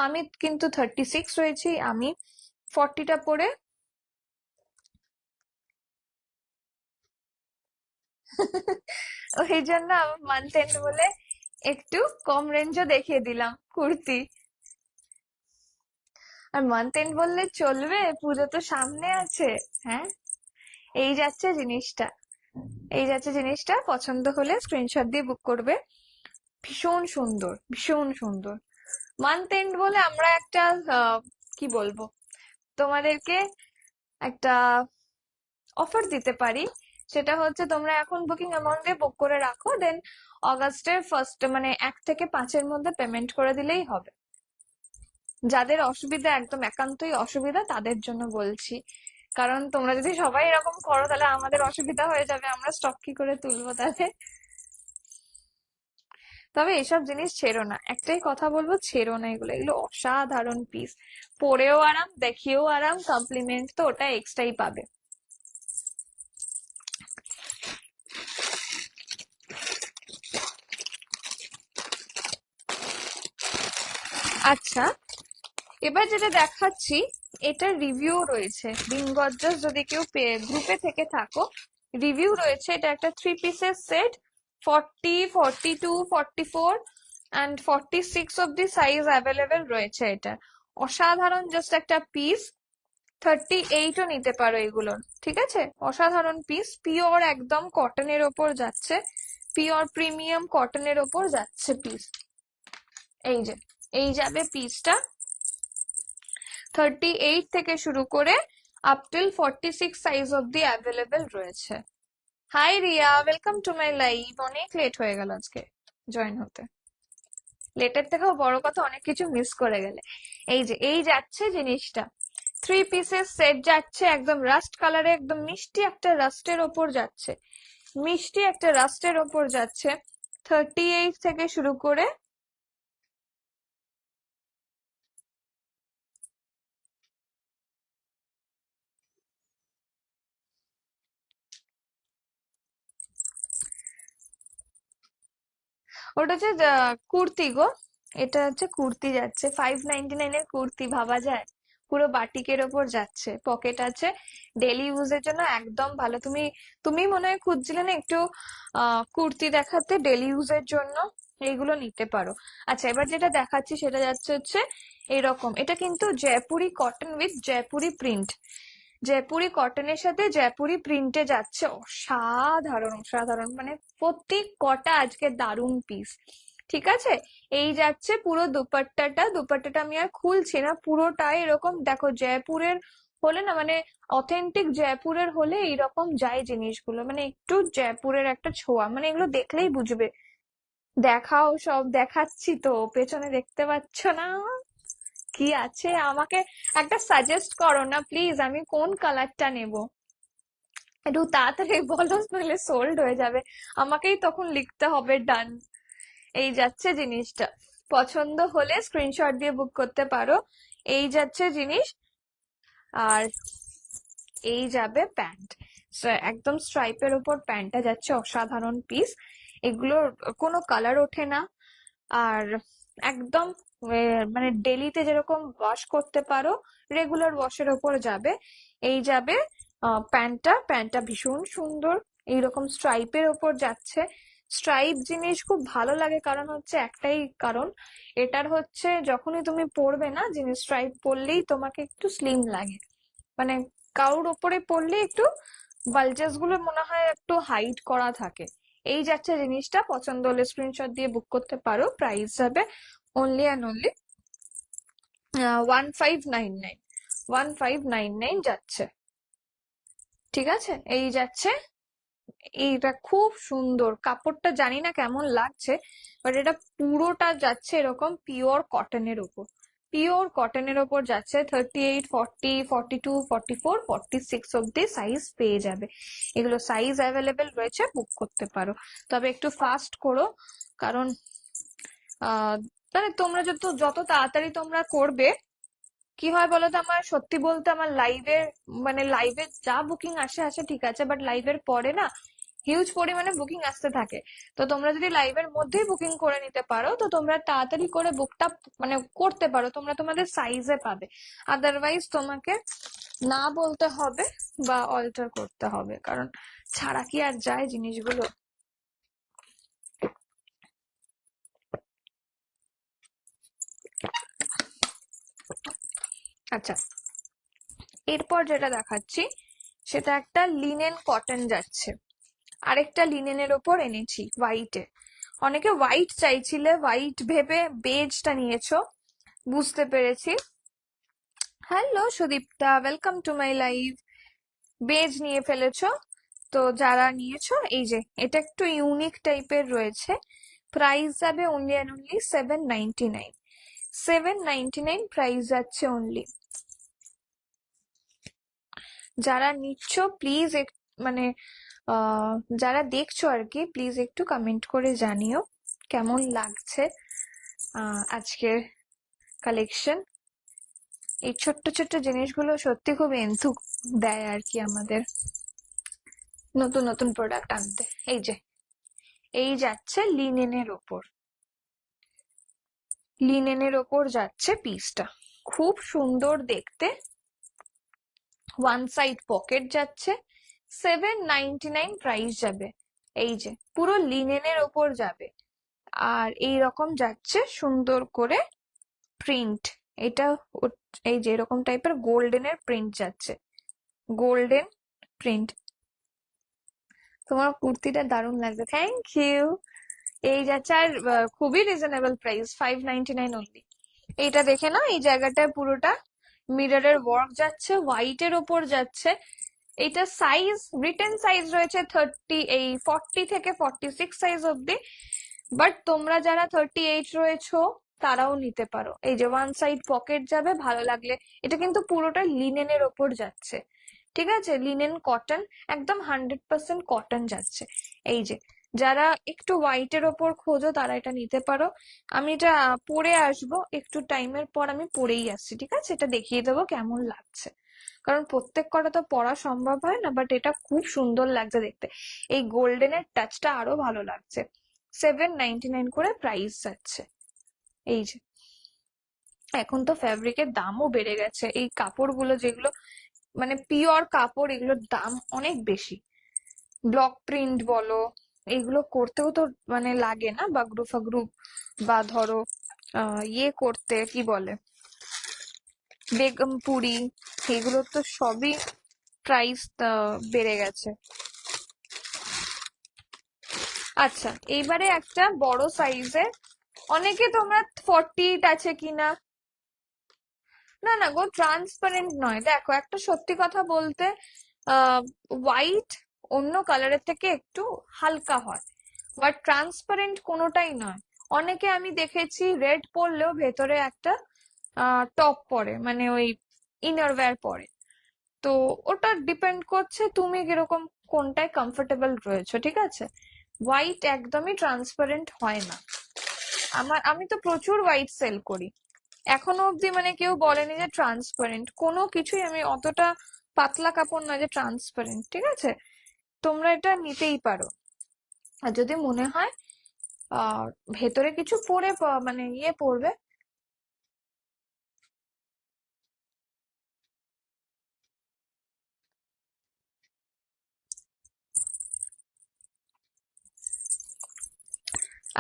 Speaker 1: আমি কিন্তু 36 রয়েছি, আমি 40টা পরে ওই জন্য আমার মান্থ এন্ড বলে একটু কম রেঞ্জও দেখিয়ে দিলাম কুর্তি। আর মান্থ এন্ড বললে চলবে, পুজো তো সামনে আছে। হ্যাঁ, এই যাচ্ছে জিনিসটা, এই যাচ্ছে জিনিসটা। পছন্দ হলে স্ক্রিনশট দিয়ে বুক করবে। ভীষণ সুন্দর, ভীষণ সুন্দর। মান্থ এন্ড বলে আমরা একটা কি বলবো তোমাদেরকে, একটা অফার দিতে পারি। সেটা হচ্ছে তোমরা এখন বুকিং অ্যামাউন্ট দিয়ে বুক করে রাখো, দেন অগাস্টের ফার্স্ট মানে 1 থেকে 5-এর মধ্যে পেমেন্ট করে দিলেই হবে। যাদের অসুবিধা, একদম একান্তই অসুবিধা, তাদের জন্য বলছি। কারণ তোমরা যদি সবাই এরকম করো তাহলে আমাদের অসুবিধা হয়ে যাবে, আমরা স্টক কি করে তুলবো তাহলে। তবে এসব জিনিস ছেড়ো না, একটাই কথা বলবো, ছেড়ো না এগুলো, এগুলো অসাধারণ পিস। পরেও আরাম, দেখিয়েও আরাম, কমপ্লিমেন্ট তো ওটা এক্সট্রাই পাবে। আচ্ছা, এবার যেটা দেখাচ্ছি, এটার রিভিউ রয়েছে বিন গর্জাস, যদি কেউ গ্রুপে থেকে থাকো, রিভিউ রয়েছে। এটা একটা 3 পিসের সেট, 40, 42, 44 অ্যান্ড 46 অব্দি সাইজ অ্যাভেলেবেল রয়েছে এটা। অসাধারণ জাস্ট একটা পিস। 38ও নিতে পারো এগুলোর, ঠিক আছে? অসাধারণ পিস, পিওর একদম কটনের ওপর যাচ্ছে, পিওর প্রিমিয়াম কটনের ওপর যাচ্ছে পিস। এই যে, এই যাবে পিসটা। 38 থেকে শুরু করে আপ টিল 46 সাইজ অব্দি অ্যাভেলেবেল রয়েছে। Hi Riya, welcome to my live. অনেক লেট হয়ে গেল আজকে জয়েন হতে। লেটের থেকেও বড় কথা, অনেক কিছু মিস করে গেলে। এই যে, এই যাচ্ছে জিনিসটা। 3 পিসের সেট যাচ্ছে, একদম রাস্ট কালারে, একদম মিষ্টি একটা রাস্টের ওপর যাচ্ছে, মিষ্টি একটা রাস্টের ওপর যাচ্ছে। 38 থেকে শুরু করে ওটা হচ্ছে কুর্তি গো, এটা হচ্ছে কুর্তি যাচ্ছে, 599 এর কুর্তি, ভাবা যায়? পুরো বাটিকের ওপর যাচ্ছে, পকেট আছে, ডেলি ইউজের জন্য একদম ভালো। তুমি তুমি মনে হয় খুঁজছিলে না একটু কুর্তি দেখাতে ডেলি ইউজের জন্য, এইগুলো নিতে পারো। আচ্ছা, এবার যেটা দেখাচ্ছি সেটা যাচ্ছে হচ্ছে এরকম। এটা কিন্তু Jaipuri cotton with Jaipuri print, Jaipuri কটনের সাথে জয়পুরি প্রিন্টে যাচ্ছে। অসাধারণ, অসাধারণ, মানে প্রত্যেক কটা আজকে দারুণ পিস। ঠিক আছে, এই যাচ্ছে পুরো দুপাট্টাটা। দুপাট্টাটা আমি আর খুলছি না, পুরোটাই এরকম দেখো, জয়পুরের হলে না, মানে অথেন্টিক জয়পুরের হলে এইরকম যায় জিনিসগুলো, মানে একটু জয়পুরের একটা ছোঁয়া, মানে এগুলো দেখলেই বুঝবে। দেখাও, সব দেখাচ্ছি তো, পেছনে দেখতে পাচ্ছ না কি আছে? আমাকে একটা সাজেস্ট করো না প্লিজ, আমি কোন কালারটা নেব? একটু তাড়াতাড়ি বলো, নইলে সোল্ড হয়ে যাবে, আমাকেই তখন লিখতে হবে ডান। এই যাচ্ছে জিনিসটা, পছন্দ হলে স্ক্রিনশট দিয়ে বুক করতে পারো। এই যাচ্ছে জিনিস। আর এই যাবে প্যান্ট, একদম স্ট্রাইপের উপর প্যান্টটা যাচ্ছে, অসাধারণ পিস। এগুলোর কোনো কালার ওঠে না, আর একদম মানে ডেলিতে যেরকম ওয়াশ করতে পারো, রেগুলার ওয়াশের ওপর যাবে। এই যাবে প্যান্টটা, প্যান্টটা ভীষণ সুন্দর, এইরকম স্ট্রাইপের ওপর যাচ্ছে। স্ট্রাইপ জিনিস খুব ভালো লাগে, কারণ হচ্ছে একটাই কারণ, এটার হচ্ছে যখনই তুমি পরবে না, জিনিস স্ট্রাইপ পরলেই তোমাকে একটু স্লিম লাগে, মানে কারোর ওপরে পরলে একটু বালজেস গুলো মনে হয় একটু হাইড করা থাকে। এই যাচ্ছে জিনিসটা, পছন্দ হলে স্ক্রিনশট দিয়ে বুক করতে পারো। প্রাইস যাবে অনলি অ্যান্ড অনলি 1599, 1599 যাচ্ছে। ঠিক আছে, এই যাচ্ছে। এইটা খুব সুন্দর, কাপড়টা জানি না কেমন লাগছে, বাট এটা পুরোটা যাচ্ছে এরকম পিওর কটনের উপর, পিওর কটনের ওপর যাচ্ছে। 38, 40, 42, 44, 46 অব্দি সাইজ পেয়ে যাবে। এগুলো সাইজ অ্যাভেলেবেল রয়েছে, বুক করতে পারো। তবে একটু ফাস্ট করো, কারণ মানে তোমরা যত যত তাড়াতাড়ি তোমরা করবে কি হয় বলতো, আমার সত্যি বলতে আমার লাইভের মানে লাইভে যা বুকিং আসে আসে ঠিক আছে, বাট লাইভের পরে না হিউজ পরিমাণে বুকিং আসতে থাকে। তো তোমরা যদি লাইভের মধ্যেই বুকিং করে নিতে পারো তো তোমরা তাড়াতাড়ি করে বুকটা মানে করতে পারো, তোমরা তোমাদের সাইজে পাবে। আদারওয়াইজ তোমাকে না বলতে হবে বা অল্টার করতে হবে, কারণ ছাড়া কি আর যায় জিনিসগুলো। আচ্ছা, এরপর যেটা দেখাচ্ছি সেটা একটা লিনেন কটন যাচ্ছে, আরেকটা লিনেনের ওপর এনেছি হোয়াইটে। অনেকে হোয়াইট চাইছিলে, হোয়াইট ভেবে বেজটা নিয়েছো, বুঝতে পেরেছি। Hello Sudipta, welcome to my live. Beige নিয়ে ফেলেছো, তো যারা নিয়েছো এই যে এটা একটু ইউনিক টাইপের রয়েছে। প্রাইস যাবে অনলি অ্যান্ড অনলি 799। 799 প্রাইস যাচ্ছে অনলি। যারা নিচ্ছ প্লিজ মানে যারা দেখছো আর কি, প্লিজ একটু কমেন্ট করে জানিও কেমন লাগছে আজকের কালেকশন। এই ছোট্ট ছোট্ট জিনিসগুলো সত্যি খুব এন্থু দেয় আর কি আমাদের নতুন নতুন প্রোডাক্ট আনতে। এই যে এই যাচ্ছে লিনেনের ওপর, লিনেনের ওপর যাচ্ছে পিসটা, খুব সুন্দর দেখতে। ওয়ান সাইড পকেট যাচ্ছে, 799 প্রাইস যাবে। এই যে পুরো লিনেনের ওপর যাবে, আর এই রকম যাচ্ছে সুন্দর করে প্রিন্ট। এটা এই যে এরকম টাইপের গোল্ডেনের প্রিন্ট যাচ্ছে, গোল্ডেন প্রিন্ট। তোমার কুর্তিটা দারুণ লাগছে, থ্যাংক ইউ। এই যাচ্ছে, আর খুবই রিজনেবল প্রাইস, 599 অনলি। এইটা দেখে না, এই জায়গাটায় পুরোটা মিররের ওয়ার্ক যাচ্ছে, হোয়াইটের ওপর যাচ্ছে। এটা সাইজ, রিটেন সাইজ রয়েছে 30, এই 40 থেকে 46 সাইজ অব্দি, বাট তোমরা যারা 38 রয়েছো তারাও নিতে পারো। এই যে ওয়ান সাইড পকেট যাবে, ভালো লাগলে। এটা কিন্তু পুরোটা লিনেনের ওপর যাচ্ছে, ঠিক আছে, লিনেন কটন, একদম 100% কটন যাচ্ছে। এই যে যারা একটু হোয়াইটের ওপর খোঁজো তারা এটা নিতে পারো। আমি এটা পরে আসবো একটু টাইমের পর, আমি পরেই আসছি, ঠিক আছে, এটা দেখিয়ে দেবো কেমন লাগছে, কারণ প্রত্যেক কটা তো পরা সম্ভব হয় না, বাট এটা খুব সুন্দর লাগছে দেখতে। এই গোল্ডেনের টাচটা আরো ভালো লাগছে। 799 করে প্রাইস যাচ্ছে। এই যে এখন তো ফ্যাব্রিকের দামও বেড়ে গেছে, এই কাপড়গুলো যেগুলো মানে পিওর কাপড়, এগুলোর দাম অনেক বেশি। ব্লক প্রিন্ট বলো, এগুলো করতেও তো মানে লাগে না বাগরু ফাগরু, বা ধরো ইয়ে করতে কি বলে বেগমপুরি, এগুলো তো সবই প্রাইস বেড়ে গেছে। আচ্ছা, এইবারে একটা বড় সাইজের, অনেকে তোমরা 48 আছে কিনা, না না গো, ট্রান্সপারেন্ট নয়। দেখো একটা সত্যি কথা বলতে, হোয়াইট অন্য কালারের থেকে একটু হালকা হয়, বাট ট্রান্সপারেন্ট কোনোটাই নয়। অনেকে আমি দেখেছি রেড পরলেও ভেতরে একটা টপ পরে, মানে ওই ইনার ওয়্যার পরে। তো ওটা ডিপেন্ড করছে তুমি কিরকম কোনটায় কমফোর্টেবল রয়েছো, ঠিক আছে। হোয়াইট একদমই ট্রান্সপারেন্ট হয় না। আমি তো প্রচুর হোয়াইট সেল করি, এখনো অব্দি মানে কেউ বলেনি যে ট্রান্সপারেন্ট কোনো কিছুই। আমি অতটা পাতলা কাপড় না যে ট্রান্সপারেন্ট, ঠিক আছে। তোমরা এটা নিতেই পারো, আর যদি মনে হয় আহ ভেতরে কিছু পরে মানে ইয়ে পড়বে।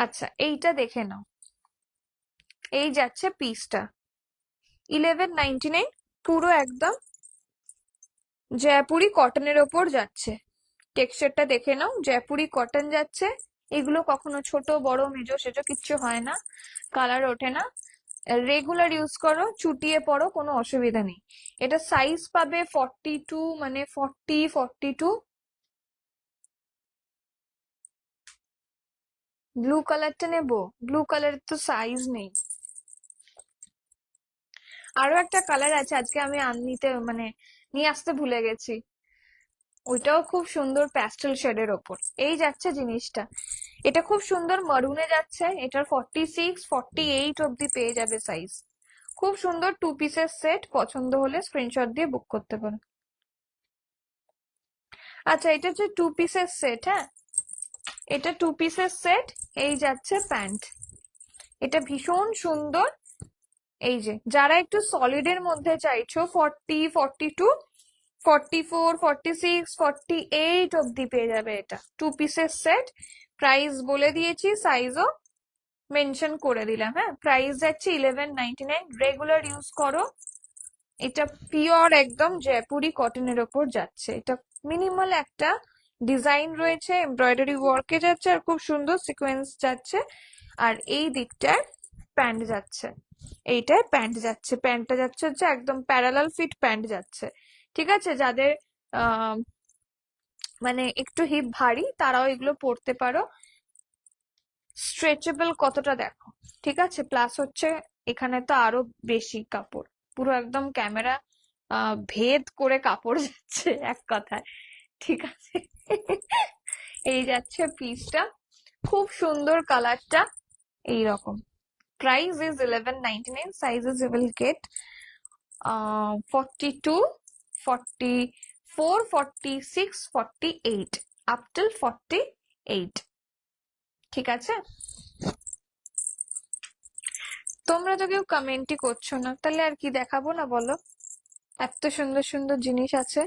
Speaker 1: আচ্ছা, এইটা দেখে নাও, এই যাচ্ছে পিসটা 1199, পুরো একদম জয়পুরি কটনের ওপর যাচ্ছে। টেক্সচারটা দেখে নাও, জয়পুরি কটন যাচ্ছে। এগুলো কখনো ছোট বড় মেজো সেজো কিচ্ছু হয় না, কালার ওঠে না। রেগুলার ইউজ করো, চুটিয়ে পরো, কোনো অসুবিধা নেই। এটা সাইজ পাবে 42, মানে 40, 42। ব্লু কালারটা নেবো, ব্লু কালারের তো সাইজ নেই। আরো একটা কালার আছে, আজকে আমি আননিতে মানে নিয়ে আসতে ভুলে গেছি, ওইটাও খুব সুন্দর প্যাস্টেল শেডের ওপর। এই যাচ্ছে জিনিসটা, এটা খুব সুন্দর মারুনে যাচ্ছে, এটার 46, 48 অব্দি পেয়ে যাবে সাইজ। খুব সুন্দর 2 পিসের সেট, পছন্দ হলে স্ক্রিনশট দিয়ে বুক করতে পারো। আচ্ছা, এটা হচ্ছে 2 পিসের সেট, হ্যাঁ, এটা 2 পিসের সেট। এই যাচ্ছে প্যান্ট, এটা ভীষণ সুন্দর। এই যে যারা একটু সলিডের মধ্যে চাইছো, 40, 42, 44, 46, 48 অব্দি পেয়ে যাবে। এটা 2 পিসের সেট। প্রাইস বলে দিয়েছি, সাইজও মেনশন করে দিলাম। হ্যাঁ, প্রাইস যাচ্ছে 1199। রেগুলার ইউজ করো। এটা পিওর একদম জয়পুরি কটনের ওপর যাচ্ছে। এটা মিনিমাল একটা ডিজাইন রয়েছে, এমব্রয়ডারি ওয়ার্কে যাচ্ছে, আর খুব সুন্দর সিকোয়েন্স যাচ্ছে। আর এই দিকটায় প্যান্ট যাচ্ছে, এইটায় প্যান্ট যাচ্ছে। প্যান্টটা যাচ্ছে হচ্ছে একদম প্যারালাল ফিট প্যান্ট যাচ্ছে। ঠিক আছে, যাদের আহ মানে একটু হিপ ভারী তারাও এগুলো পরতে পারো। স্ট্রেচেবল কতটা দেখো, ঠিক আছে। প্লাস হচ্ছে এখানে তো আরো বেশি কাপড়, পুরো একদম ক্যামেরা ভেদ করে কাপড় যাচ্ছে এক কথায়। ঠিক আছে, এই যাচ্ছে পিসটা, খুব সুন্দর কালারটা এইরকম। Price is 1199, sizes you will get 42, 44, 46, 48, up till 48। ঠিক আছে, তোমরা তো কেউ কমেন্টই করছো না, তাহলে আর কি দেখাবো না বলো? এত সুন্দর সুন্দর জিনিস আছে।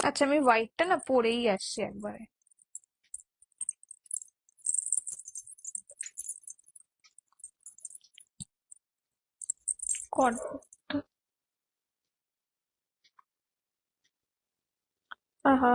Speaker 1: আচ্ছা, আমি হোয়াইটটা না পরেই আসছি একবারে। কর। আহা।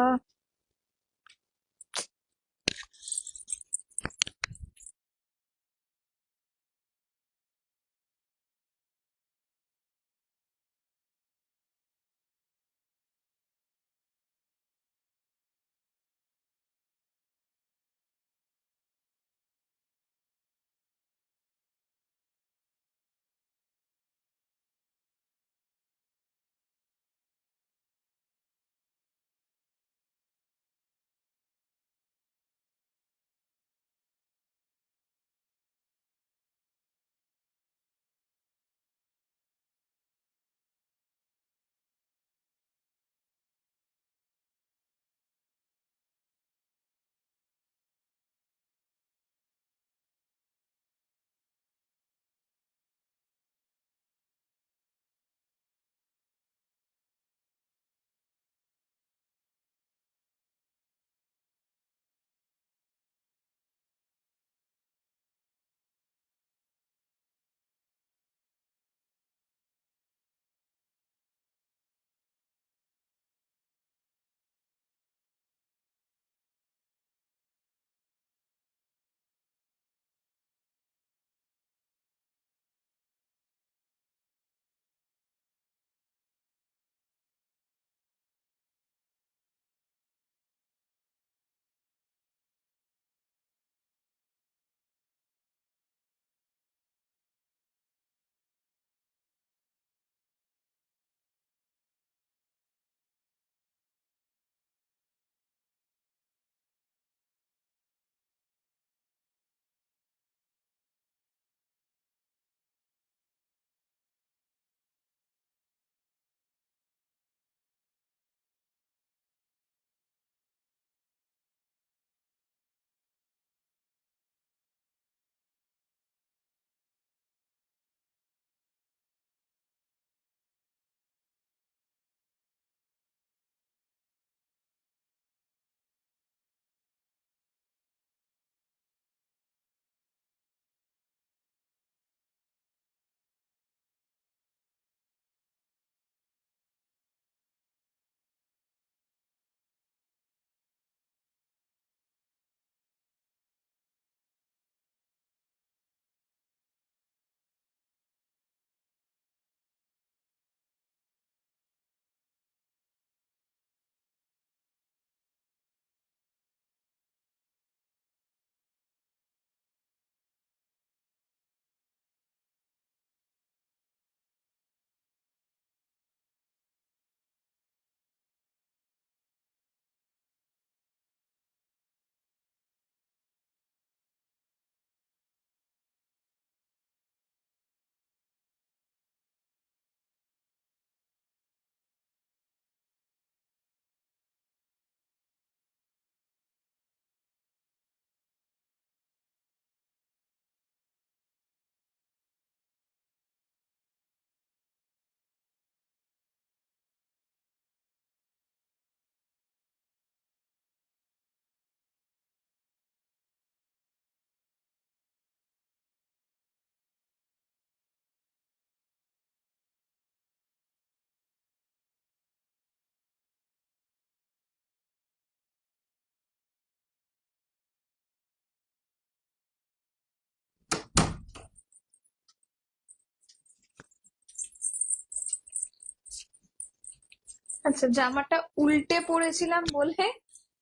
Speaker 1: আচ্ছা, জামাটা উল্টে পরেছিলাম বলে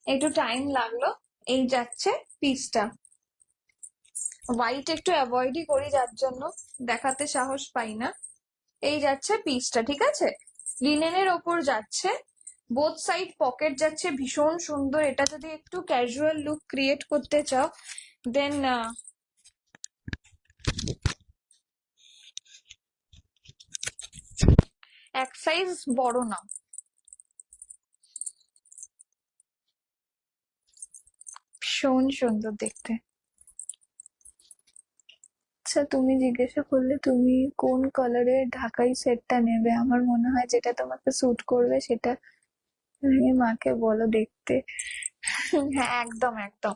Speaker 1: একটু টাইম লাগলো। এই যাচ্ছে পিসটা। হোয়াইট একটু অ্যাভয়েডই করি, যার জন্য দেখাতে সাহস পাই না। এই যাচ্ছে পিসটা, ঠিক আছে। লিনেনের ওপর যাচ্ছে, বোথ সাইড পকেট যাচ্ছে, ভীষণ সুন্দর। এটা যদি একটু ক্যাজুয়াল লুক ক্রিয়েট করতে চাও, দেন এক সাইজ বড় নাও। ভীষণ সুন্দর দেখতে। আচ্ছা, তুমি জিজ্ঞাসা করলে তুমি কোন কালারের ঢাকাই সেটটা নেবে, আমার মনে হয় যেটা তোমাকে স্যুট করবে সেটা তুমি মাকে বলো দেখতে। হ্যাঁ, একদম একদম।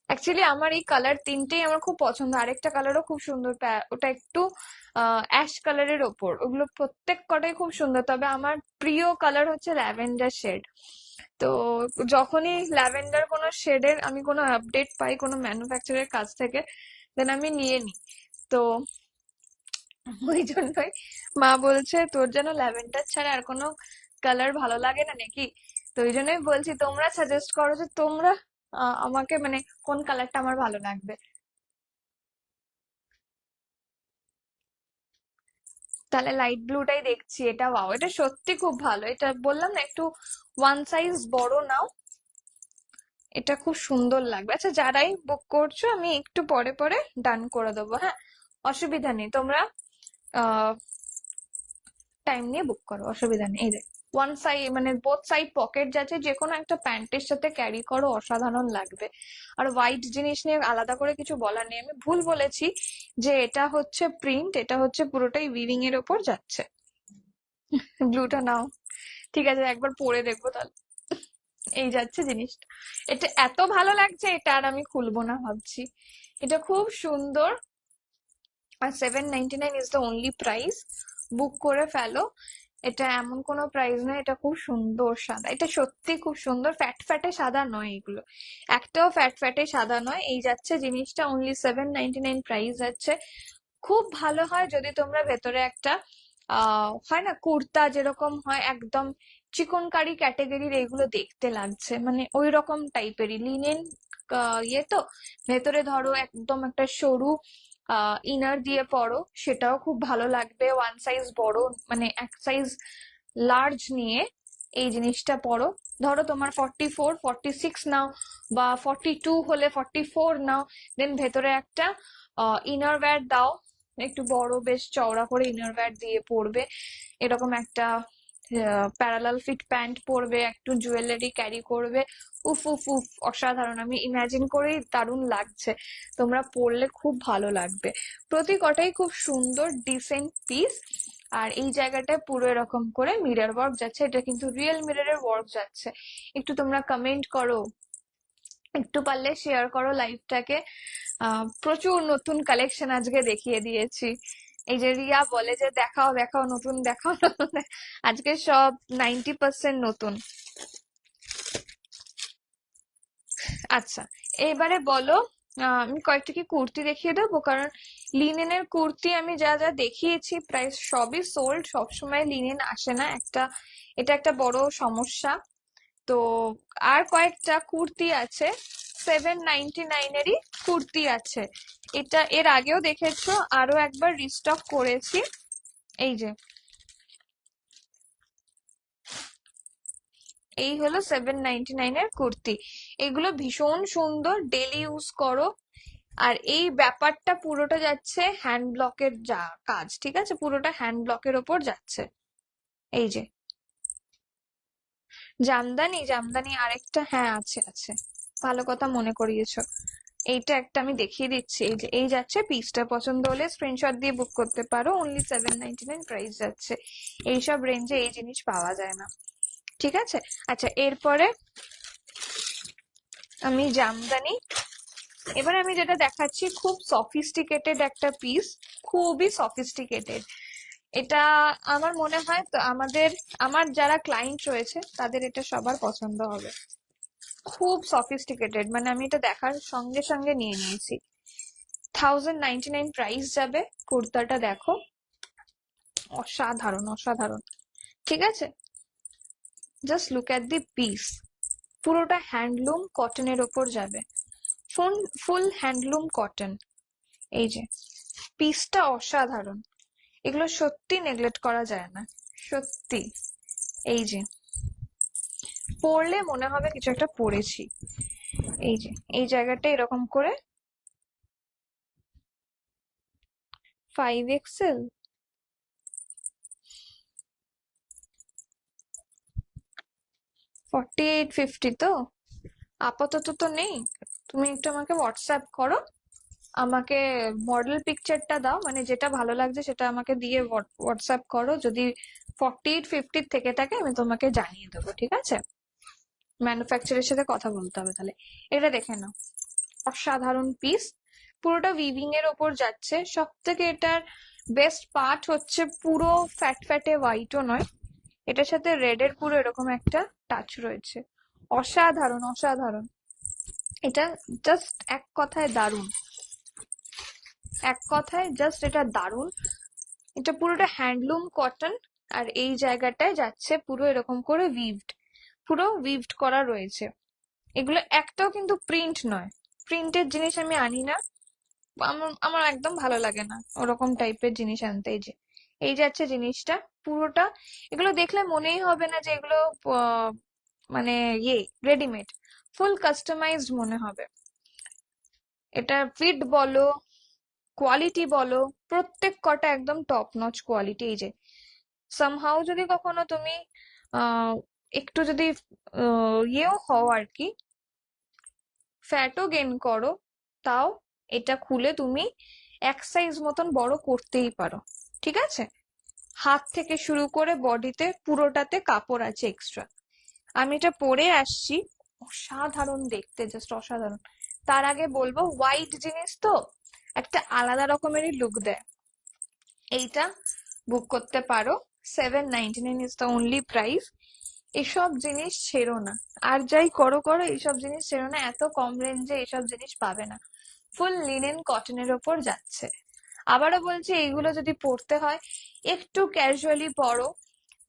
Speaker 1: অ্যাকচুয়ালি আমার এই কালার তিনটেই আমার খুব পছন্দ। আরেকটা কালারও খুব সুন্দর, ওটা একটু অ্যাশ কালারের ওপর। ওগুলো প্রত্যেক কটাই খুব সুন্দর, তবে আমার প্রিয় কালার হচ্ছে ল্যাভেন্ডার শেড। তো যখনই ল্যাভেন্ডার কোনো শেডের আমি কোনো আপডেট পাই কোনো ম্যানুফ্যাকচারের কাছ থেকে, দেন আমি নিয়ে নিই। তো ওই জন্যই মা বলছে তোর যেন ল্যাভেন্ডার ছাড়া আর কোনো কালার ভালো লাগে না নাকি। তো ওই জন্যই বলছি তোমরা সাজেস্ট করো যে তোমরা আমাকে মানে কোন কালারটা আমার ভালো লাগবে। তাহলে লাইট ব্লুটাই দেখছি। এটা ওয়াও, এটা সত্যি খুব ভালো। এটা বললাম না, একটু ওয়ান সাইজ বড় নাও, এটা খুব সুন্দর লাগবে। আচ্ছা, যারাই বুক করছো আমি একটু পরে পরে ডান করে দেবো, হ্যাঁ, অসুবিধা নেই। তোমরা আহ টাইম নিয়ে বুক করো, অসুবিধা নেই। এই যে ওয়ান সাইড মানে বোথ সাইড পকেট যাচ্ছে, যে কোনো একটা প্যান্টের সাথে ক্যারি করো, অসাধারণ লাগবে। আর হোয়াইট জিনিস নিয়ে আলাদা করে কিছু বলার নেই। আমি ভুল বলেছি যে এটা হচ্ছে প্রিন্ট, এটা হচ্ছে পুরোটাই উইভিং এর ওপর যাচ্ছে। ব্লুটা নাও, ঠিক আছে, একবার পরে দেখবো তাহলে। এই যাচ্ছে জিনিসটা। এটা এত ভালো লাগছে, এটা আর আমি খুলবো না ভাবছি। এটা খুব সুন্দর। আর 799 ইজ দ্য অনলি প্রাইস। বুক করে ফেলো। এটা এমন কোনো প্রাইস নয়, এটা খুব সুন্দর সাদা, এটা সত্যি খুব সুন্দর। ফ্যাট ফ্যাটে সাদা নয় এগুলো, একটাও ফ্যাট ফ্যাটে সাদা নয়। এই যাচ্ছে জিনিসটা, অনলি 799 প্রাইস যাচ্ছে। খুব ভালো হয় যদি তোমরা ভেতরে একটা হয় না কুর্তা যেরকম হয় একদম চিকনকারি ক্যাটাগরির, এগুলো দেখতে লাগছে মানে ওই রকম টাইপেরই লিনেন ইয়ে। তো ভেতরে ধরো একদম একটা সরু ইনার দিয়ে পরো, সেটাও খুব ভালো লাগবে। ওয়ান সাইজ বড় মানে এক সাইজ লার্জ নিয়ে এই জিনিসটা পরো। ধরো তোমার 44 46 নাও, বা 42 হলে 44 নাও, দেন ভেতরে একটা ইনার ওয়্যার দাও, একটু বড় বেশ চওড়া করে ইনার ওয়্যার দিয়ে পরবে। এরকম একটা প্যারালাল ফিট প্যান্ট পরবে, একটু জুয়েলারি ক্যারি করবে। উফ উফ উফ, অসাধারণ। আমি ইমাজিন করেই দারুণ লাগছে। তোমরা পরলে খুব ভালো লাগবে। প্রতি কটাই খুব সুন্দর ডিসেন্ট পিস। আর এই জায়গাটায় পুরো এরকম করে মিরর ওয়ার্ক যাচ্ছে, এটা কিন্তু রিয়েল মিররের ওয়ার্ক যাচ্ছে। একটু তোমরা কমেন্ট করো, একটু পারলে শেয়ার করো লাইভটাকে। প্রচুর নতুন কালেকশন আজকে দেখিয়ে দিয়েছি। এই যে রিয়া বলে যে দেখাও দেখাও নতুন, দেখাও নতুন, আজকে সব 90% নতুন। আচ্ছা, এবারে বলো। আমি কয়েকটা কি কুর্তি দেখিয়ে দেবো, কারণ লিনেনের কুর্তি আমি যা যা দেখিয়েছি প্রায় সবই সোল্ড। সবসময় লিনেন আসে না, এটা একটা বড় সমস্যা। তো আর কয়েকটা কুর্তি আছে, 799-এরই কুর্তি আছে। এটা এর আগেও দেখেছো, আরো একবার রিস্টক করেছি। এই যে এই হলো 799-এর কুর্তি। এগুলো ভীষণ সুন্দর, ডেলি ইউজ করো। আর এই ব্যাপারটা পুরোটা যাচ্ছে হ্যান্ড ব্লকের যা কাজ, ঠিক আছে, পুরোটা হ্যান্ড ব্লকের ওপর যাচ্ছে। এই যে জামদানি, জামদানি আরেকটা, হ্যাঁ আছে আছে, ভালো কথা মনে করিয়েছো। এইটা একটা আমি দেখিয়ে দিচ্ছি। এই যে এই যাচ্ছে পিসটা, পছন্দ হলে স্ক্রিনশট দিয়ে বুক করতে পারো। অনলি 799 প্রাইস যাচ্ছে। এইসব রেঞ্জে এই জিনিস পাওয়া যায় না, ঠিক আছে। আচ্ছা, এরপরে আমি জামদানি, এবারে আমি যেটা দেখাচ্ছি খুব সফিস্টিকেটেড একটা পিস, খুবই সফিস্টিকেটেড। এটা আমার মনে হয় তো আমার যারা ক্লায়েন্ট রয়েছে তাদের এটা সবার পছন্দ হবে। খুব সফিস্টিকেটেড, মানে আমি এটা দেখার সঙ্গে সঙ্গে নিয়ে নিয়েছি। 1099 প্রাইস যাবে। কুর্তাটা দেখো, অসাধারণ অসাধারণ, ঠিক আছে। Just look at the piece, পুরোটা হ্যান্ডলুম কটনের ওপর যাবে, ফুল ফুল হ্যান্ডলুম কটন। এই যে পিসটা অসাধারণ, এগুলো সত্যি নেগলেক্ট করা যায় না, সত্যি। এই যে পরলে মনে হবে কিছু একটা পরেছি। এই যে এই জায়গাটা এরকম করে 5XL, 4850 তো আপাতত তো নেই। তুমি একটু আমাকে হোয়াটসঅ্যাপ করো, আমাকে মডেল পিকচারটা দাও, মানে যেটা ভালো লাগছে সেটা আমাকে দিয়ে হোয়াটসঅ্যাপ করো। যদি 4850 থেকে থাকে আমি তোমাকে জানিয়ে দেবো, ঠিক আছে? ম্যানুফ্যাকচারের সাথে কথা বলতে হবে তাহলে। এটা দেখে নাও, অসাধারণ পিস, পুরোটা উইভিং এর ওপর যাচ্ছে। সব থেকে এটার বেস্ট পার্ট হচ্ছে পুরো ফ্যাট ফ্যাটে হোয়াইটও নয়, এটার সাথে রেড এর পুরো এরকম একটা টাচ রয়েছে। অসাধারণ অসাধারণ, এটা জাস্ট এক কথায় দারুণ, এক কথায় জাস্ট এটা দারুণ। এটা পুরোটা হ্যান্ডলুম কটন, আর এই জায়গাটায় যাচ্ছে পুরো এরকম করে উইভড, পুরো উইভড করা রয়েছে। এগুলো একটাও কিন্তু প্রিন্ট নয়, প্রিন্টের জিনিস আমি আনি না, আমার আমার একদম ভালো লাগে না ওরকম টাইপের জিনিস আনতে। এই যে এই যাচ্ছে জিনিসটা পুরোটা, এগুলো দেখলে মনেই হবে না যে এগুলো আহ, মানে রেডিমেড, ফুল কাস্টমাইজড মনে হবে। এটা ফিট বলো, কোয়ালিটি বলো, প্রত্যেক কটা একদম টপ নচ কোয়ালিটি। এই যে সামহাউ যদি কখনো তুমি আহ একটু যদি ইয়েও হও আর কি, ফ্যাটও গেইন করো, তাও এটা খুলে তুমি এক সাইজ মতন বড় করতেই পারো, ঠিক আছে? হাত থেকে শুরু করে বডিতে পুরোটাতে কাপড় আছে এক্সট্রা। আমি এটা পরে আসছি, অসাধারণ দেখতে, জাস্ট অসাধারণ। তার আগে বলবো হোয়াইট জিনিস তো একটা আলাদা রকমেরই লুক দেয়। এইটা বুক করতে পারো, 799 ইজ দ্য অনলি প্রাইস। এসব জিনিস ছেড়ো না, আর যাই করো করো এইসব জিনিস ছেড়ো না, এত কম রেঞ্জে এইসব জিনিস পাবে না। ফুল লিনেন কটনের ওপর যাচ্ছে। আবারও বলছি, এইগুলো যদি পরতে হয় একটু ক্যাজুয়ালি পরো,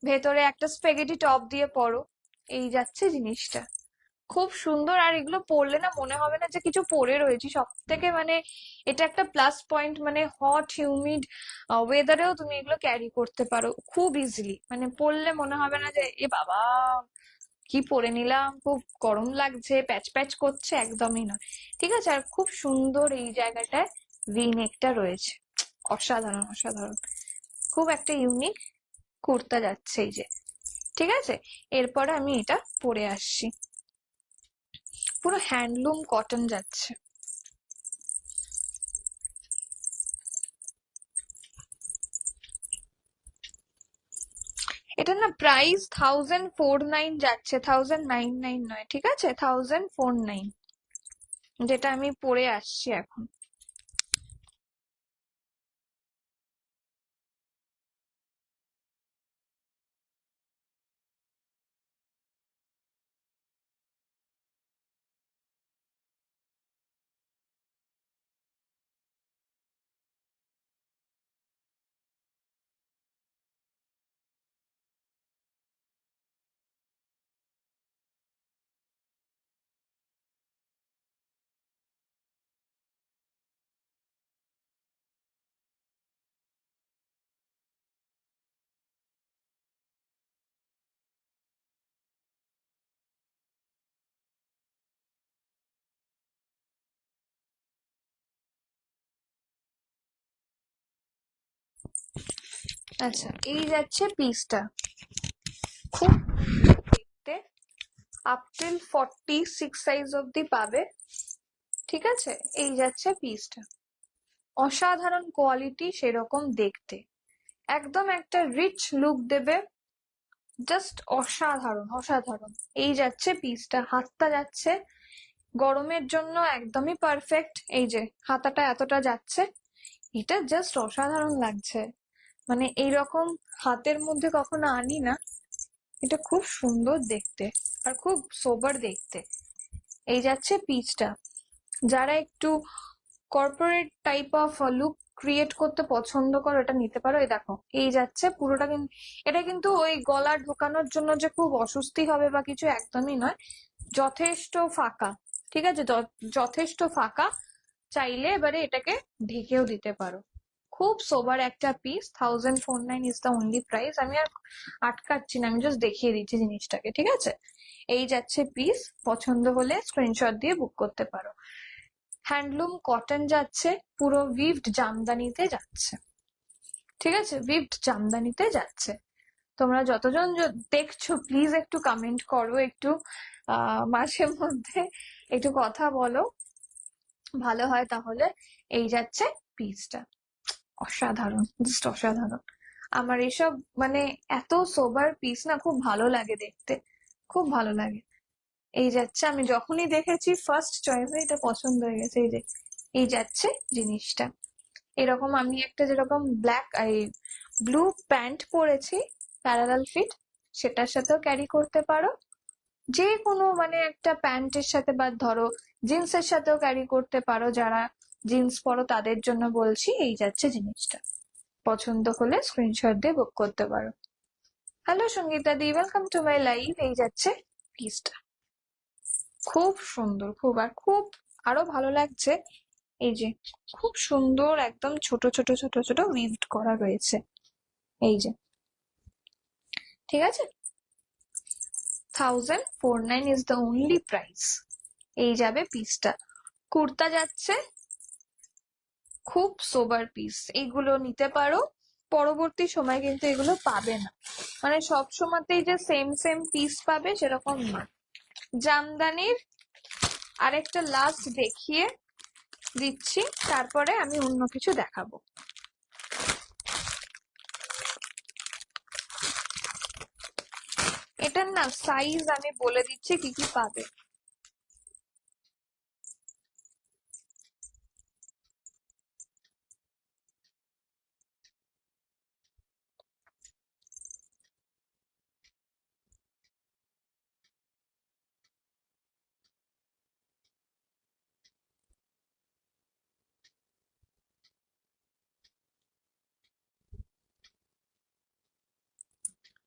Speaker 1: ভেতরে একটা স্পেগেটি টপ দিয়ে পরো, এই যাচ্ছে জিনিসটা। খুব সুন্দর, আর এগুলো পরলে না মনে হবে না যে কিছু পরে রয়েছি। সব থেকে মানে এটা একটা প্লাস পয়েন্ট, মানে হট হিউমিড ওয়েদারেও তুমি এগুলো ক্যারি করতে পারো খুব ইজিলি, মানে পরলে মনে হবে না যে এ বাবা কি পরে নিলাম, খুব গরম লাগছে, প্যাচ প্যাচ করছে, একদমই নয়। ঠিক আছে, আর খুব সুন্দর এই জায়গাটায় ভি নেকটা রয়েছে, অসাধারণ অসাধারণ, খুব একটা ইউনিক কুর্তা যাচ্ছে এই যে। ঠিক আছে, এরপরে আমি এটা পরে আসছি, পুরো হ্যান্ডলুম কটন যাচ্ছে। এটা না প্রাইস 1049 যাচ্ছে, 1099 নয়, ঠিক আছে, 1049, যেটা আমি পরে আসছি এখন। আচ্ছা, এই যাচ্ছে পিসটা, খুব দেখতে, আপ টিল 46 সাইজ অব্দি পাবে, ঠিক আছে? এই যাচ্ছে পিসটা, অসাধারণ কোয়ালিটি, সেরকম দেখতে, একদম একটা রিচ লুক দেবে, জাস্ট অসাধারণ অসাধারণ। এই যাচ্ছে পিসটা, হাতটা যাচ্ছে, গরমের জন্য একদমই পারফেক্ট। এই যে হাতাটা এতটা যাচ্ছে, এটা জাস্ট অসাধারণ লাগছে, মানে এইরকম হাতের মধ্যে কখনো আনি না। এটা খুব সুন্দর দেখতে, আর খুব সোবার দেখতে। এই যাচ্ছে পিচটা, যারা একটু corporate type of look create করতে পছন্দ করো এটা নিতে পারো। এই দেখো এই যাচ্ছে পুরোটা, কিন্তু এটা কিন্তু ওই গলা ঢোকানোর জন্য যে খুব অস্বস্তি হবে বা কিছু একদমই নয়, যথেষ্ট ফাঁকা। ঠিক আছে, যথেষ্ট ফাঁকা। চাইলে এবারে এটাকে ঢেকেও দিতে পারো। খুব সোবার একটা piece, 1049 is the only price. আমি আর আটকাচ্ছি না, আমি জাস্ট দেখিয়ে দিচ্ছি জিনিসটাকে। ঠিক আছে, এই যাচ্ছে পিস, পছন্দ হলে স্ক্রিনশট দিয়ে বুক করতে পারো। হ্যান্ডলুম কটন যাচ্ছে, পুরো উইভড জামদানিতে যাচ্ছে। ঠিক আছে, উইভড জামদানিতে যাচ্ছে। তোমরা যতজন দেখছো প্লিজ একটু কমেন্ট করো, একটু মাঝে মধ্যে একটু কথা বলো, ভালো হয় তাহলে। এই যাচ্ছে পিসটা, অসাধারণ, জাস্ট অসাধারণ। আমার এসব মানে এত সোবার পিস না খুব ভালো লাগে দেখতে, খুব ভালো লাগে। এই যাচ্ছে, আমি যখনই দেখেছি ফার্স্ট চয়েসে এটা পছন্দ হয়ে গেছে। এই যে এই যাচ্ছে জিনিসটা, এরকম আমি একটা যেরকম ব্ল্যাক এই ব্লু প্যান্ট পরেছি প্যারালাল ফিট, সেটার সাথেও ক্যারি করতে পারো। যে কোনো মানে একটা প্যান্টের সাথে, বা ধরো জিন্সের সাথেও ক্যারি করতে পারো, যারা জিন্স পরো তাদের জন্য বলছি। এই যাচ্ছে জিনিসটা, পছন্দ হলে স্ক্রিনশট দিয়ে বুক করতে পারো। হ্যালো সঙ্গীতা দি, ওয়েলকাম টু মাই লাইভ। এই যাচ্ছে পিসটা, খুব সুন্দর, খুব আর খুব আরো ভালো লাগছে। এই যে খুব সুন্দর একদম ছোট ছোট ছোট ছোট উইভড করা রয়েছে। এই যে, ঠিক আছে, 1049 ইজ দ্য অনলি প্রাইস। এই যাবে পিসটা। কুর্তা যাচ্ছে, খুব সোবার পিস, এগুলো নিতে পারো। পরবর্তী সময় কিন্তু এগুলো পাবে না, মানে সব সময়তেই যে সেম সেম পিস পাবে সেরকম না। জামদানির আরেকটা লাস্ট দেখিয়ে দিচ্ছি, তারপরে আমি অন্য কিছু দেখাবো। এটার না সাইজ আমি বলে দিচ্ছি কি কি পাবে।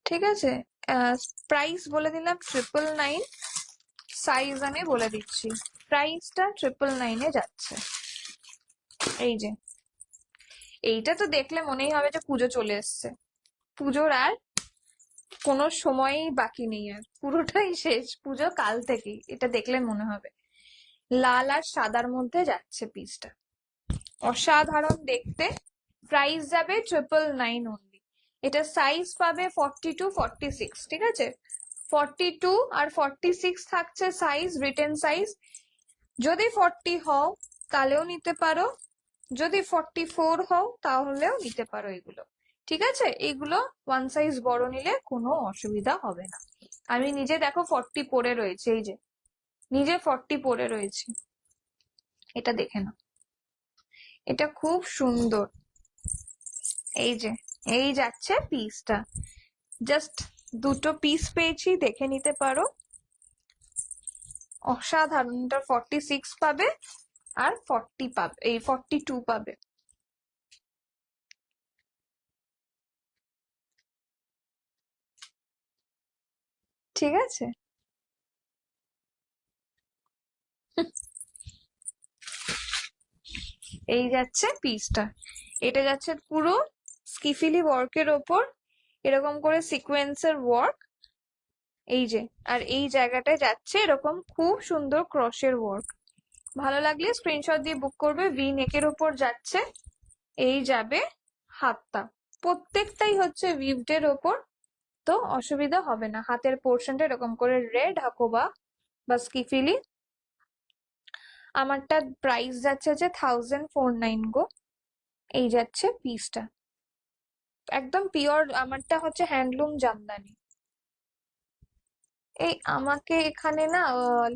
Speaker 1: ঠিক আছে, প্রাইস বলে দিলাম 999, সাইজ আমি বলে দিচ্ছি। প্রাইসটা 999 যাচ্ছে। এই যে এইটা তো দেখলে মনেই হবে যে পুজো চলে এসছে। পুজোর আর কোনো সময়ই বাকি নেই, আর পুরোটাই শেষ, পুজো কাল থেকেই, এটা দেখলে মনে হবে। লাল আর সাদার মধ্যে যাচ্ছে পিসটা, অসাধারণ দেখতে। প্রাইস যাবে 999 অনলি। এটা সাইজ পাবে 42 46। ঠিক আছে, 42 আর 46 থাকছে সাইজ, রিটেন সাইজ। যদি 40 হও তাহলেও নিতে পারো, যদি 44 হও তাহলেও নিতে পারো এগুলো। ঠিক আছে, এগুলো ওয়ান সাইজ বড় নিলে কোনো অসুবিধা হবে না। আমি নিজে দেখো 40 পরে রয়েছে, এই যে নিজে 40 পরে রয়েছি, এটা দেখে নাও, এটা খুব সুন্দর। এই যে এই যাচ্ছে পিসটা, জাস্ট দুটো পিস পেয়েছি, দেখে নিতে পারো। অসাধারণ, এটা 46 পাবে আর 40 পাবে, এই 42 পাবে। ঠিক আছে, এই যাচ্ছে পিসটা। এটা যাচ্ছে পুরো স্কিফিলি ওয়ার্কের ওপর, এরকম করে সিকোয়েন্সের ওয়ার্ক। এই যে, আর এই জায়গাটায় যাচ্ছে এরকম খুব সুন্দর ক্রসের ওয়ার্ক। ভালো লাগলে স্ক্রিনশট দিয়ে বুক করবে। ভি নেকের ওপর যাচ্ছে। এই যাবে হাতটা, প্রত্যেকটাই হচ্ছে উইভড এর ওপর, তো অসুবিধা হবে না। হাতের পোর্শনটা এরকম করে রেড হাকোবা বা স্কিফিলি। আমারটা প্রাইস যাচ্ছে যে 1049 গো। এই যাচ্ছে পিসটা, একদম পিওর, আমারটা হচ্ছে হ্যান্ডলুম জামদানি। এই আমাকে এখানে না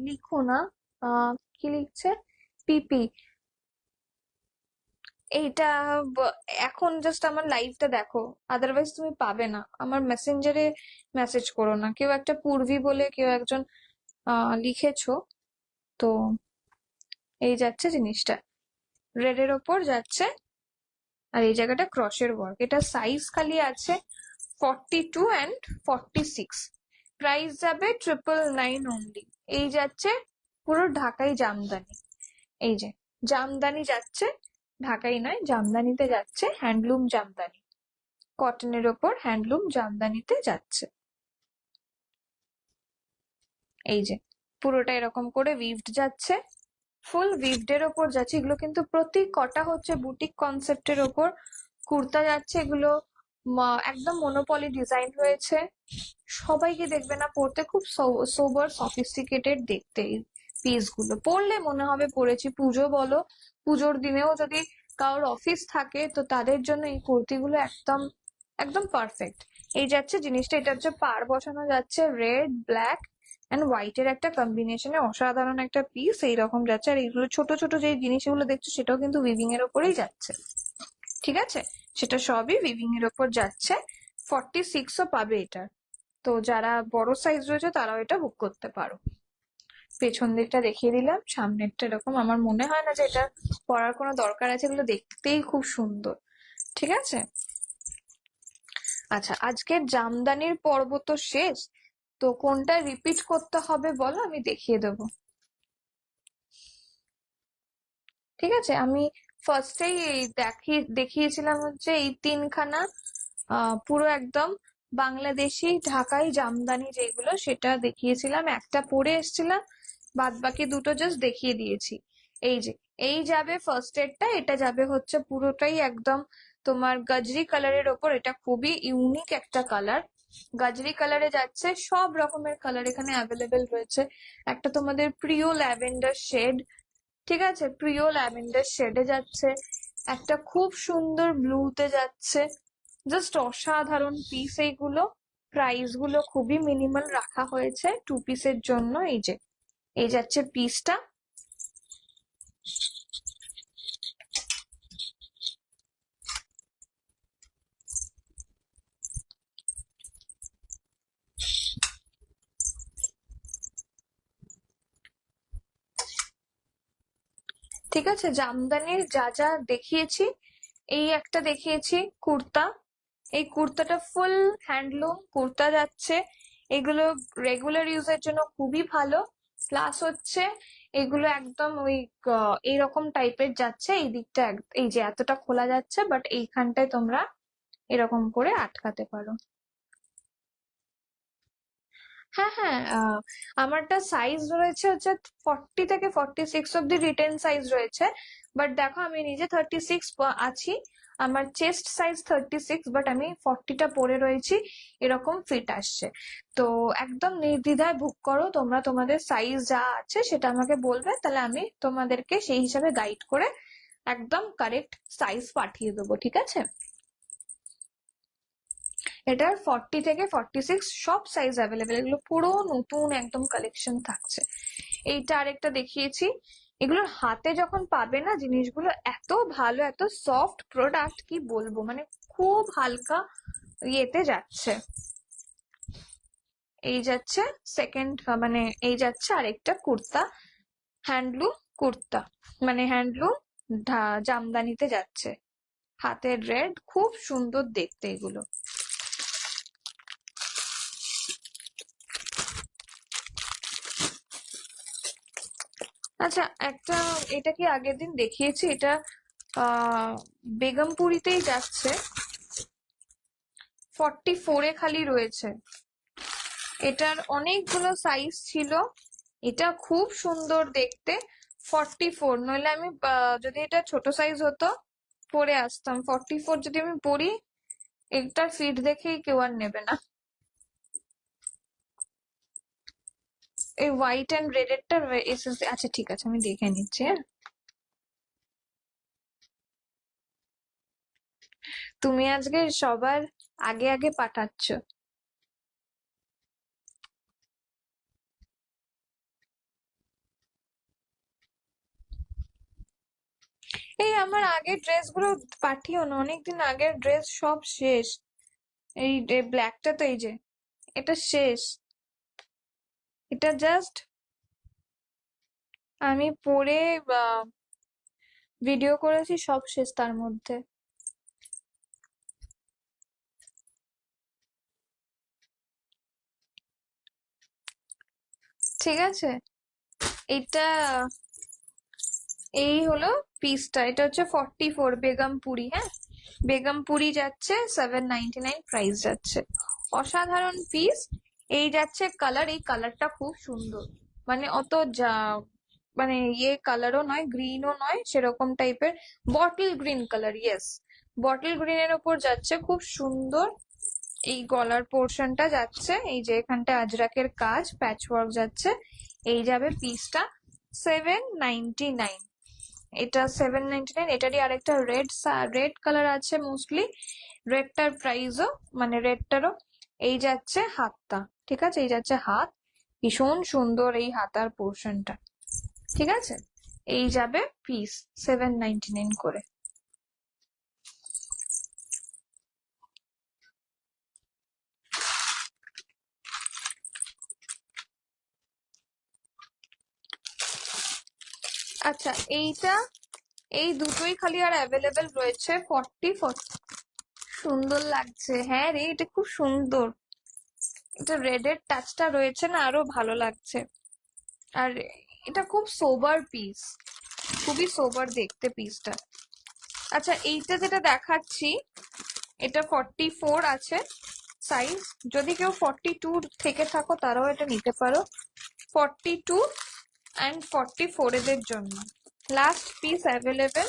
Speaker 1: লিখো না, কি লিখছে, পিপি। এইটা এখন জাস্ট আমার লাইভটা দেখো, আদারওয়াইজ তুমি পাবে না। আমার মেসেঞ্জারে মেসেজ করো না, কেউ একটা পূর্বী বলে কেউ একজন লিখেছো তো। এই যাচ্ছে জিনিসটা, রেড এর ওপর যাচ্ছে, আর এই জায়গাটা ক্রসের ওয়ার্ক। এটা সাইজ খালি আছে 42 and 46। প্রাইস যাবে 999 অনলি। এই যাচ্ছে পুরো ঢাকাই জামদানি। এই যে জামদানি যাচ্ছে, ঢাকাই নয় জামদানিতে যাচ্ছে, হ্যান্ডলুম জামদানি, কটনের ওপর হ্যান্ডলুম জামদানিতে যাচ্ছে। এই যে পুরোটা এরকম করে উইভড যাচ্ছে, ফুল উইভড এর ওপর যাচ্ছে। এগুলো কিন্তু প্রতি কটা হচ্ছে বুটিক কনসেপ্টের ওপর কুর্তা যাচ্ছে। এগুলো একদম মনোপলি ডিজাইন রয়েছে। সবাইকে দেখবে না পরতে খুব সোবার সফিস্টিকেটেড দেখতে। এই পিস গুলো পরলে মনে হবে পরেছি। পুজো বলো, পুজোর দিনেও যদি কারোর অফিস থাকে তো তাদের জন্য এই কুর্তিগুলো একদম একদম পারফেক্ট। এই যাচ্ছে জিনিসটা, এটা হচ্ছে পাড় বসানো যাচ্ছে, রেড ব্ল্যাক এন্ড হোয়াইট এর একটা কম্বিনেশনে অসাধারণ একটা পিস এইরকম যাচ্ছে। আর এইগুলো ছোট ছোট যে জিনিসগুলো দেখছো সেটাও কিন্তু উইভিং এর ওপরেই যাচ্ছে, ঠিক আছে? সেটা সবই উইভিং এর ওপর যাচ্ছে। 46ও পাবে এটা। তো যারা বড় সাইজ রয়েছে তারাও এটা বুক করতে পারো। পেছন দিকটা দেখিয়ে দিলাম, সামনেরটা এরকম। আমার মনে হয় না যে এটা পরার কোনো দরকার আছে, এগুলো দেখতেই খুব সুন্দর, ঠিক আছে? আচ্ছা, আজকের জামদানির পর্ব তো শেষ। তো কোনটা রিপিট করতে হবে বলো, আমি দেখিয়ে দেবো, ঠিক আছে? আমি ফার্স্টেই দেখিয়েছিলাম হচ্ছে এই তিনখানা পুরো একদম বাংলাদেশি ঢাকাই জামদানি যেগুলো, সেটা দেখিয়েছিলাম, একটা পরে এসেছিলাম, বাদ বাকি দুটো জাস্ট দেখিয়ে দিয়েছি। এই যে এই যাবে ফার্স্ট এডটা, এটা যাবে হচ্ছে পুরোটাই একদম তোমার গাজরি কালারের ওপর। এটা খুবই ইউনিক একটা কালার, গাজরি কালারে যাচ্ছে। সব রকমের কালার এখানে অ্যাভেলেবেল রয়েছে। একটা তোমাদের প্রিয় ল্যাভেন্ডার শেড, ঠিক আছে, প্রিয় ল্যাভেন্ডার শেডে যাচ্ছে। একটা খুব সুন্দর ব্লুতে যাচ্ছে। জাস্ট অসাধারণ পিস এইগুলো। প্রাইস গুলো খুবই মিনিমাল রাখা হয়েছে টু পিসের জন্য। এই যে এই যাচ্ছে পিসটা। ঠিক আছে, জামদানির যা যা দেখিয়েছি, এই একটা দেখিয়েছি কুর্তা। এই কুর্তাটা ফুল হ্যান্ডলুম কুর্তা যাচ্ছে। এগুলো রেগুলার ইউজের জন্য খুবই ভালো। প্লাস হচ্ছে এগুলো একদম ওই এইরকম টাইপের যাচ্ছে। এই দিকটা এই যে এতটা খোলা যাচ্ছে, বাট এইখানটায় তোমরা এরকম করে আটকাতে পারো। হ্যাঁ হ্যাঁ, আমারটা সাইজ রয়েছে হচ্ছে 40 থেকে 46 অব্দি রিটেন সাইজ রয়েছে। বাট দেখো আমি নিজে 36 আছি, আমার চেস্ট সাইজ 36, বাট আমি 40টা পরে রয়েছি, এরকম ফিট আসছে। তো একদম নির্দ্বিধায় বুক করো তোমরা, তোমাদের সাইজ যা আছে সেটা আমাকে বলবে, তাহলে আমি তোমাদেরকে সেই হিসাবে গাইড করে একদম কারেক্ট সাইজ পাঠিয়ে দেবো, ঠিক আছে? এটার 40 থেকে 46 সব সাইজ অ্যাভেলেবেল। এগুলো পুরো নতুন একদম কালেকশন থাকছে। এইটা আরেকটা দেখিয়েছি। এগুলোর হাতে যখন পাবে না জিনিসগুলো, এত ভালো, এত সফট প্রোডাক্ট, কি বলবো, মানে খুব হালকা ইয়েতে যাচ্ছে। এই যাচ্ছে সেকেন্ড, মানে এই যাচ্ছে আরেকটা কুর্তা, হ্যান্ডলুম কুর্তা, মানে হ্যান্ডলুম জামদানিতে যাচ্ছে, হাতের রেড, খুব সুন্দর দেখতে এগুলো। আচ্ছা, একটা, এটা কি আগের দিন দেখিয়েছি? এটা আহ বেগমপুরিতেই যাচ্ছে, 44-এ খালি রয়েছে। এটার অনেকগুলো সাইজ ছিল, এটা খুব সুন্দর দেখতে। 44, নইলে আমি যদি এটা ছোট সাইজ হতো পরে আসতাম। 44 যদি আমি পরি, এটার ফিট দেখেই কেউ আর নেবে না। এই হোয়াইট এন্ড রেড এরটা এসেছে। আচ্ছা ঠিক আছে, আমি দেখে নিচ্ছি, হ্যাঁ। তুমি আজকে সবার আগে আগে পাঠাচ্ছ। এই আমার আগের ড্রেস গুলো পাঠিও না, অনেকদিন আগের ড্রেস সব শেষ। এই ব্ল্যাকটা তো এই যে এটা শেষ। এটা জাস্ট আমি পরে ভিডিও করেছি, সব শেষ তার মধ্যে। ঠিক আছে, এটা এই হলো পিসটা। এটা হচ্ছে 44 বেগমপুরি। হ্যাঁ, বেগমপুরি যাচ্ছে 799 প্রাইস যাচ্ছে। অসাধারণ পিস। এই যাচ্ছে কালার, এই কালারটা খুব সুন্দর, মানে অত যা মানে ইয়ে কালারও নয়, গ্রিনও নয়, সেরকম টাইপের bottle green colour. Yes, bottle গ্রিনের ওপর যাচ্ছে, খুব সুন্দর। এই গলার পোর্শনটা যাচ্ছে, এই যে এখানটা আজরাকের কাজ, প্যাচ ওয়ার্ক যাচ্ছে। এই যাবে পিসটা 799। এটা 799। এটারই আরেকটা রেড কালার আছে, মোস্টলি রেডটার প্রাইসও, মানে রেডটারও। এই যাচ্ছে হাতটা, ঠিক আছে, এই যাচ্ছে হাত। ভীষণ সুন্দর এই হাতার পোর্শনটা, ঠিক আছে। এই যাবে পিস 799 করে। আচ্ছা, এইটা এই দুটোই খালি আর অ্যাভেলেবেল রয়েছে 44। সুন্দর লাগছে, হ্যাঁ রে, এটা খুব সুন্দর। এটা রেড এর টাচটা রয়েছে না, আরো ভালো লাগছে। আর এটা খুব সোবার পিস, খুবই সোবার দেখতে পিসটা। আচ্ছা, এইটা যেটা দেখাচ্ছি, এটা 44 আছে সাইজ। যদি কেউ 42 থেকে থাকো তারাও এটা নিতে পারো। 42 অ্যান্ড 44 এদের জন্য লাস্ট পিস অ্যাভেলেবেল।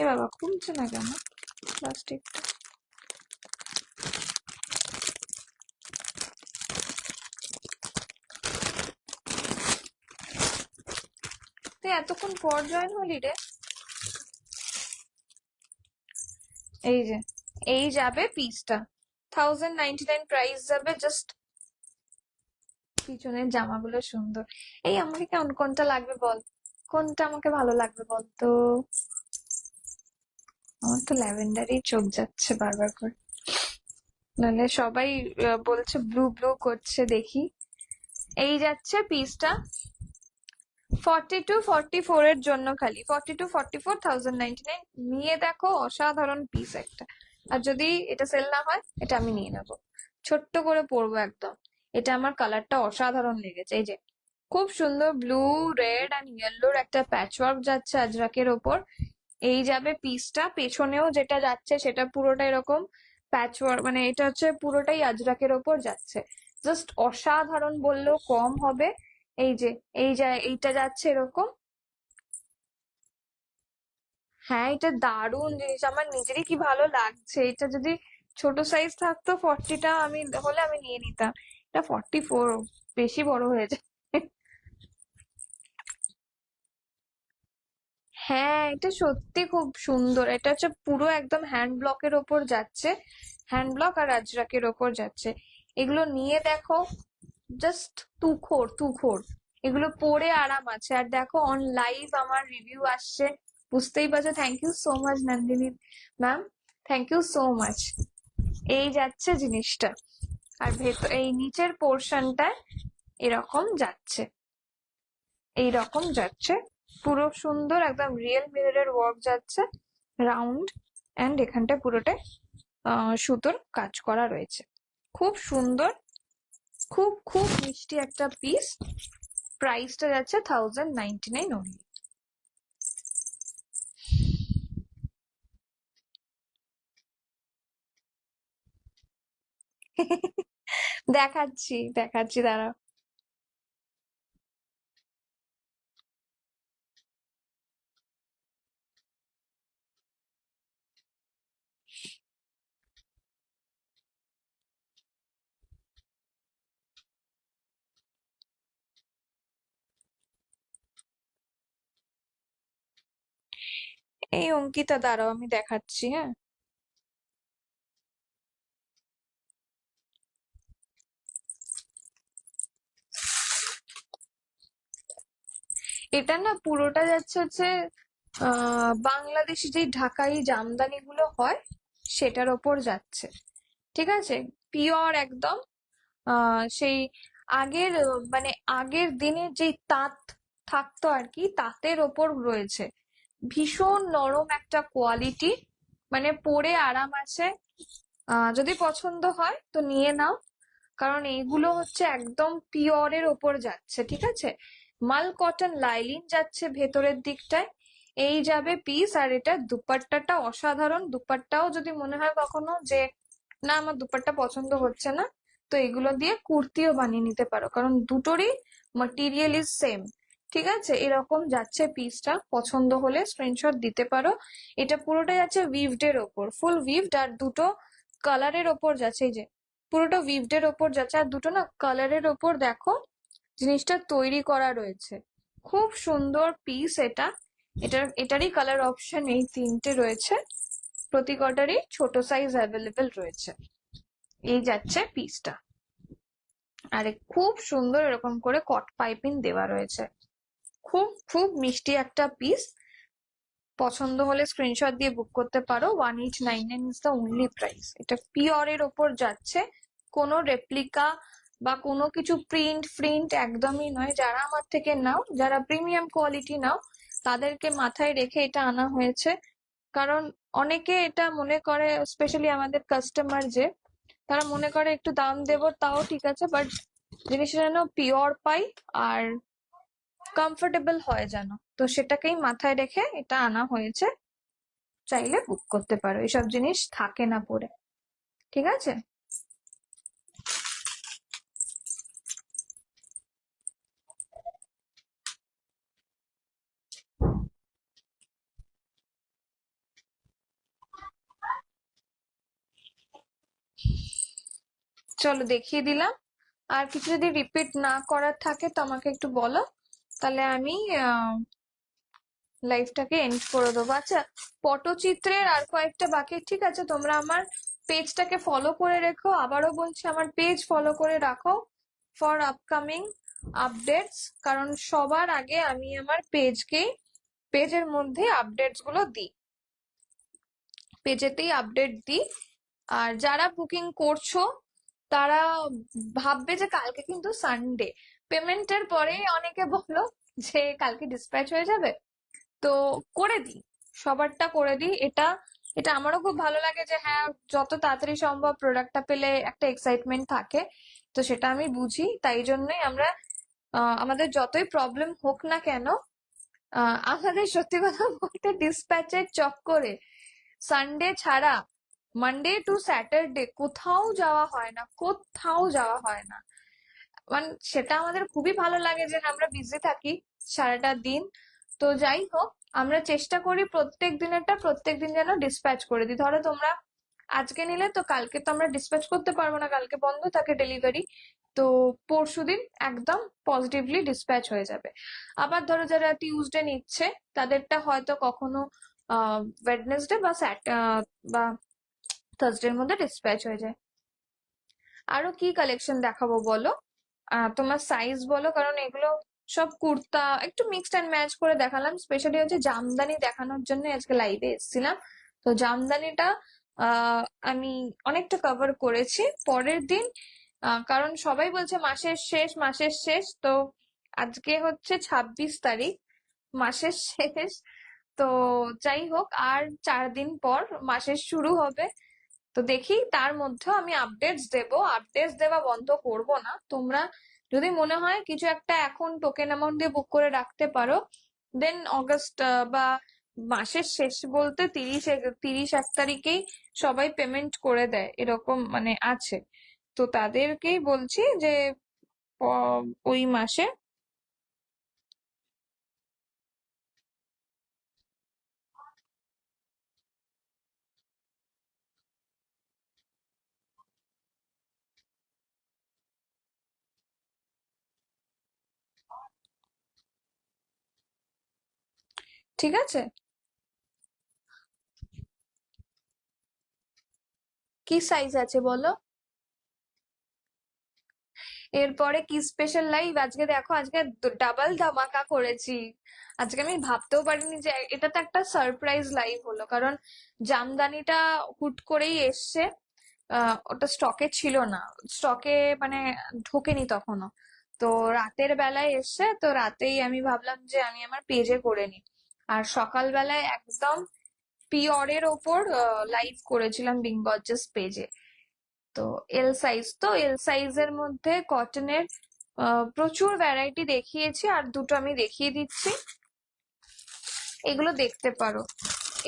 Speaker 1: এ বাবা, খুলছে না কেন প্লাস্টিকটা? তুই এতক্ষণ পর জয়েন হলি রে। এই যে, এই যাবে পিসটা 1099 প্রাইস যাবে। জাস্ট পিছনের জামাগুলো সুন্দর। এই আমাকে কেমন কোনটা লাগবে বল, কোনটা আমাকে ভালো লাগবে বল তো। আমার তো ল্যাভেন্ডারই চোখ যাচ্ছে বারবার করে, নাহলে সবাই বলছে ব্লু ব্লু করছে, দেখি। এই যাচ্ছে পিসটা 42-44 এর জন্য, খালি 42-44 1099। নিয়ে দেখো, অসাধারণ পিস একটা। আর যদি এটা সেল না হয়, এটা আমি নিয়ে নেবো, ছোট্ট করে পরবো একদম। এটা আমার কালারটা অসাধারণ লেগেছে। এই যে খুব সুন্দর ব্লু, রেড অ্যান্ড ইয়েলোর একটা প্যাচওয়ার্ক যাচ্ছে আজরাকের ওপর। এই যাবে পিসটা। পেছনেও যেটা যাচ্ছে সেটা পুরোটা এরকম প্যাচওয়ার্ক, মানে এটা হচ্ছে পুরোটাই আজরাকের ওপর যাচ্ছে। জাস্ট অসাধারণ বললেও কম হবে। এই যে এইটা যাচ্ছে এরকম। হ্যাঁ, এটা দারুণ জিনিস, আমার নিজেরই কি ভালো লাগছে। এটা যদি ছোট সাইজ থাকতো, 40টা আমি হলে আমি নিয়ে নিতাম। এটা 44, বেশি বড় হয়ে যায়। হ্যাঁ, এটা সত্যি খুব সুন্দর। এটা হচ্ছে পুরো একদম হ্যান্ড ব্লকের ওপর যাচ্ছে, হ্যান্ড ব্লক আর আজরাকের ওপর যাচ্ছে। এগুলো নিয়ে দেখো, জাস্ট তুখোর তুখোর। এগুলো পরে আরাম আছে। আর দেখো, অন লাইভ আমার রিভিউ আসছে, বুঝতেই পারছো। Thank you so much Nandini ma'am, thank you so much. এই যাচ্ছে জিনিসটা। আর ভেতর এই নিচের পোর্শনটা এরকম যাচ্ছে, এইরকম যাচ্ছে। পুরো সুন্দর একদম রিয়েল মিররের ওয়ার্ক যাচ্ছে, রাউন্ড। এন্ড এখানটা পুরোটাই সুতোর কাজ করা রয়েছে। খুব সুন্দর, খুব খুব মিষ্টি একটা পিস। প্রাইসটা যাচ্ছে 1099 অনলি। দেখাচ্ছি দেখাচ্ছি, দাঁড়াও। এই অঙ্কিতা, দাঁড়াও আমি দেখাচ্ছি, হ্যাঁ। এটা না পুরোটা যাচ্ছে হচ্ছে বাংলাদেশি যে ঢাকাই জামদানি গুলো হয়, সেটার ওপর যাচ্ছে, ঠিক আছে। পিওর একদম সেই আগের মানে আগের দিনের যে তাঁত থাকতো আর কি, তাঁতের ওপর রয়েছে। ভীষণ নরম একটা কোয়ালিটি, মানে পরে আরাম আছে। যদি পছন্দ হয় তো নিয়ে নাও। কারণ এইগুলো হচ্ছে একদম পিওরের ওপর যাচ্ছে, ঠিক আছে। মাল কটন লাইলিন যাচ্ছে ভেতরের দিকটায়, এই যাবে পিস। আর এটা দুপাট্টাটা অসাধারণ। দুপাট্টাও যদি মনে হয় কখনো যে না আমার দুপাট্টা পছন্দ হচ্ছে না, তো এগুলো দিয়ে কুর্তিও বানিয়ে নিতে পারো, কারণ দুটোরই মাটেরিয়াল ইজ সেম। ঠিক আছে, এরকম যাচ্ছে পিসটা। পছন্দ হলে স্ক্রিনশট দিতে পারো। এটা পুরোটা যাচ্ছে উইভড এর ওপর, ফুল উইভড, আর দুটো কালারের ওপর যাচ্ছে। এই যে পুরোটা উইভড এর ওপর যাচ্ছে, আর দুটো না কালারের ওপর দেখো জিনিসটা তৈরি করা রয়েছে। খুব সুন্দর পিস এটা। এটারই কালার অপশন এই তিনটে রয়েছে, প্রতি কটারই ছোট সাইজ অ্যাভেলেবেল রয়েছে। এই যাচ্ছে পিসটা। আর খুব সুন্দর এরকম করে কট পাইপিং দেওয়া রয়েছে। খুব খুব মিষ্টি একটা পিস। পছন্দ হলে স্ক্রিনশট দিয়ে বুক করতে পারো। 1899 ইজ দ্য অনলি প্রাইস। এটা পিওরের ওপর যাচ্ছে, কোনো রেপ্লিকা বা কোনো কিছু প্রিন্ট ফ্রিন্ট একদমই নয়। যারা আমার থেকে নাও, যারা প্রিমিয়াম কোয়ালিটি নাও, তাদেরকে মাথায় রেখে এটা আনা হয়েছে। কারণ অনেকে এটা মনে করে, স্পেশালি আমাদের কাস্টমার যে, তারা মনে করে একটু দাম দেবো তাও ঠিক আছে, বাট জিনিসটা যেন পিওর পাই আর কমফোর্টেবল হয় যেন, তো সেটাকেই মাথায় রেখে এটা আনা হয়েছে। চাইলে বুক করতে পারো, এসব জিনিস থাকে না পরে। ঠিক আছে, চলো দেখিয়ে দিলাম। আর কিছু যদি রিপিট না করার থাকে তো আমাকে একটু বলো, তাহলে আমি লাইভটাকে এন্ড করে দেবো। আচ্ছা, পটচিত্রের আর কয়েকটা বাকি, ঠিক আছে। তোমরা আমার পেজটাকে ফলো করে রেখো। আবারও বলছি, আমার পেজ ফলো করে রাখো ফর আপকামিং আপডেটস। কারণ সবার আগে আমি আমার পেজের মধ্যে আপডেটস গুলো দিই, পেজেতেই আপডেট দিই। আর যারা বুকিং করছো তারা ভাববে যে কালকে কিন্তু সানডে, পেমেন্টের পরে অনেকে বললো যে কালকে ডিসপ্যাচ হয়ে যাবে, তো করে দিই, সবারটা করে দিই। এটা এটা আমারও খুব ভালো লাগে যে হ্যাঁ, যত তাড়াতাড়ি সম্ভব প্রোডাক্টটা পেলে একটা এক্সাইটমেন্ট থাকে। তো সেটা আমি বুঝি, তাই জন্যই আমরা আমাদের যতই প্রবলেম হোক না কেন, আমাদের সত্যি কথা বলতে ডিসপ্যাচের চক্করে সানডে ছাড়া মানডে টু স্যাটারডে কোথাও যাওয়া হয় না, কোথাও যাওয়া হয় না। মানে সেটা আমাদের খুবই ভালো লাগে যে আমরা বিজি থাকি সারাটা দিন। তো যাই হোক, আমরা চেষ্টা করি প্রত্যেক দিনেরটা প্রত্যেক দিন যেন ডিসপ্যাচ করে দিই। ধরো তোমরা আজকে নিলে, তো কালকে তো আমরা ডিসপ্যাচ করতে পারবো না, কালকে বন্ধ থাকে ডেলিভারি। তো পরশুদিন একদম পজিটিভলি ডিসপ্যাচ হয়ে যাবে। আবার ধরো যারা টিউসডে নিচ্ছে, তাদেরটা হয়তো কখনো ওয়েডনেসডে বা থার্সডের মধ্যে ডিসপ্যাচ হয়ে যায়। আরো কি কালেকশন দেখাবো বলো? তোমার সাইজ বলো, কারণ এগুলো সব কুর্তা একটু মিক্সড অ্যান্ড ম্যাচ করে দেখালাম। স্পেশালি হচ্ছে জামদানি দেখানোর জন্য আজকে লাইভে এসেছিলাম। তো জামদানিটা আমি অনেকটা কভার করেছি পরের দিন। কারণ সবাই বলছে মাসের শেষ, মাসের শেষ। তো আজকে হচ্ছে 26 তারিখ, মাসের শেষ। তো যাই হোক, আর 4 দিন পর মাসের শুরু হবে। তো দেখি তার মধ্যেও আমি আপডেটস দেব, আপডেটস দেওয়া বন্ধ করব না। তোমরা যদি মনে হয় কিছু একটা এখন টোকেন অ্যামাউন্ট দিয়ে বুক করে রাখতে পারো, দেন অগস্ট বা মাসের শেষ বলতে 31 তারিখেই সবাই পেমেন্ট করে দেয়, এরকম মানে আছে। তো তাদেরকেই বলছি যে ওই মাসে। ঠিক আছে, কি সাইজ আছে বলো? এরপরে কি স্পেশাল লাইভ আজকে দেখো, আজকে ডাবল ধামাকা করেছি। আজকে আমি ভাবতেও পারিনি যে এটা তো একটা সারপ্রাইজ লাইভ হলো, কারণ জামদানিটা হুট করেই এসছে। ওটা স্টকে ছিল না, স্টকে মানে ঢোকেনি তখনো। তো রাতের বেলায় এসছে, তো রাতেই আমি ভাবলাম যে আমি আমার পেজে করে নিই। আর সকাল বেলায় একদম পিওরের ওপর লাইভ করেছিলাম বিং গর্জাস পেজে। তো এল সাইজ, তো এল সাইজের মধ্যে কটনের প্রচুর ভ্যারাইটি দেখিয়েছি, আর দুটো আমি দেখিয়ে দিচ্ছি, এগুলো দেখতে পারো।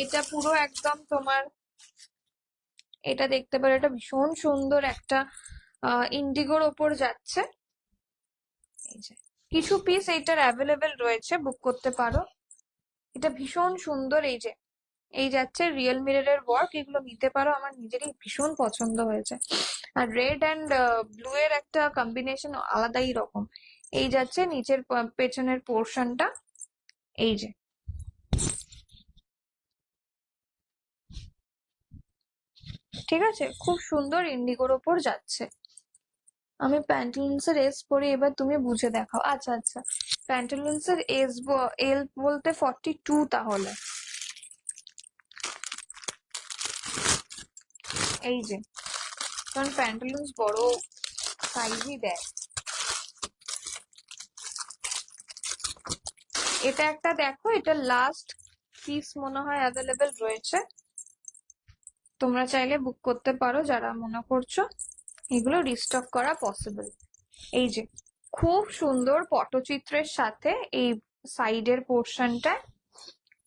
Speaker 1: এটা পুরো একদম তোমার, এটা দেখতে পারো, এটা ভীষণ সুন্দর একটা ইন্ডিগোর ওপর যাচ্ছে। এই যে কিছু পিস এইটার অ্যাভেলেবেল রয়েছে, বুক করতে পারো। এটা ভীষণ সুন্দর, এই যে এই যাচ্ছে রিয়েল মিররের ওয়ার্ক, এগুলো নিতে পারো, আমার নিজেরই ভীষণ পছন্দ হয়েছে। আর রেড অ্যান্ড ব্লু এর একটা কম্বিনেশন আলাদাই রকম। এই যাচ্ছে নিচের পেছনের পোর্শনটা, এই যে ঠিক আছে, খুব সুন্দর ইন্ডিগোর ওপর যাচ্ছে। আমি প্যান্টালুন্স এর এস পরি, এবার তুমি বুঝে দেখাও। আচ্ছা আচ্ছা, প্যান্টালুন্স এর এল বলতে 42 তাহলে। এই যে, কারণ প্যান্টালুন্স বড় সাইজই দেয়। এটা একটা দেখো, এটা লাস্ট পিস মনে হয় অ্যাভেলেবেল রয়েছে, তোমরা চাইলে বুক করতে পারো যারা মনে করছো এগুলো রিস্টক করা পসিবল। এই যে খুব সুন্দর পটচিত্রের সাথে এই সাইডের পোর্শনটায়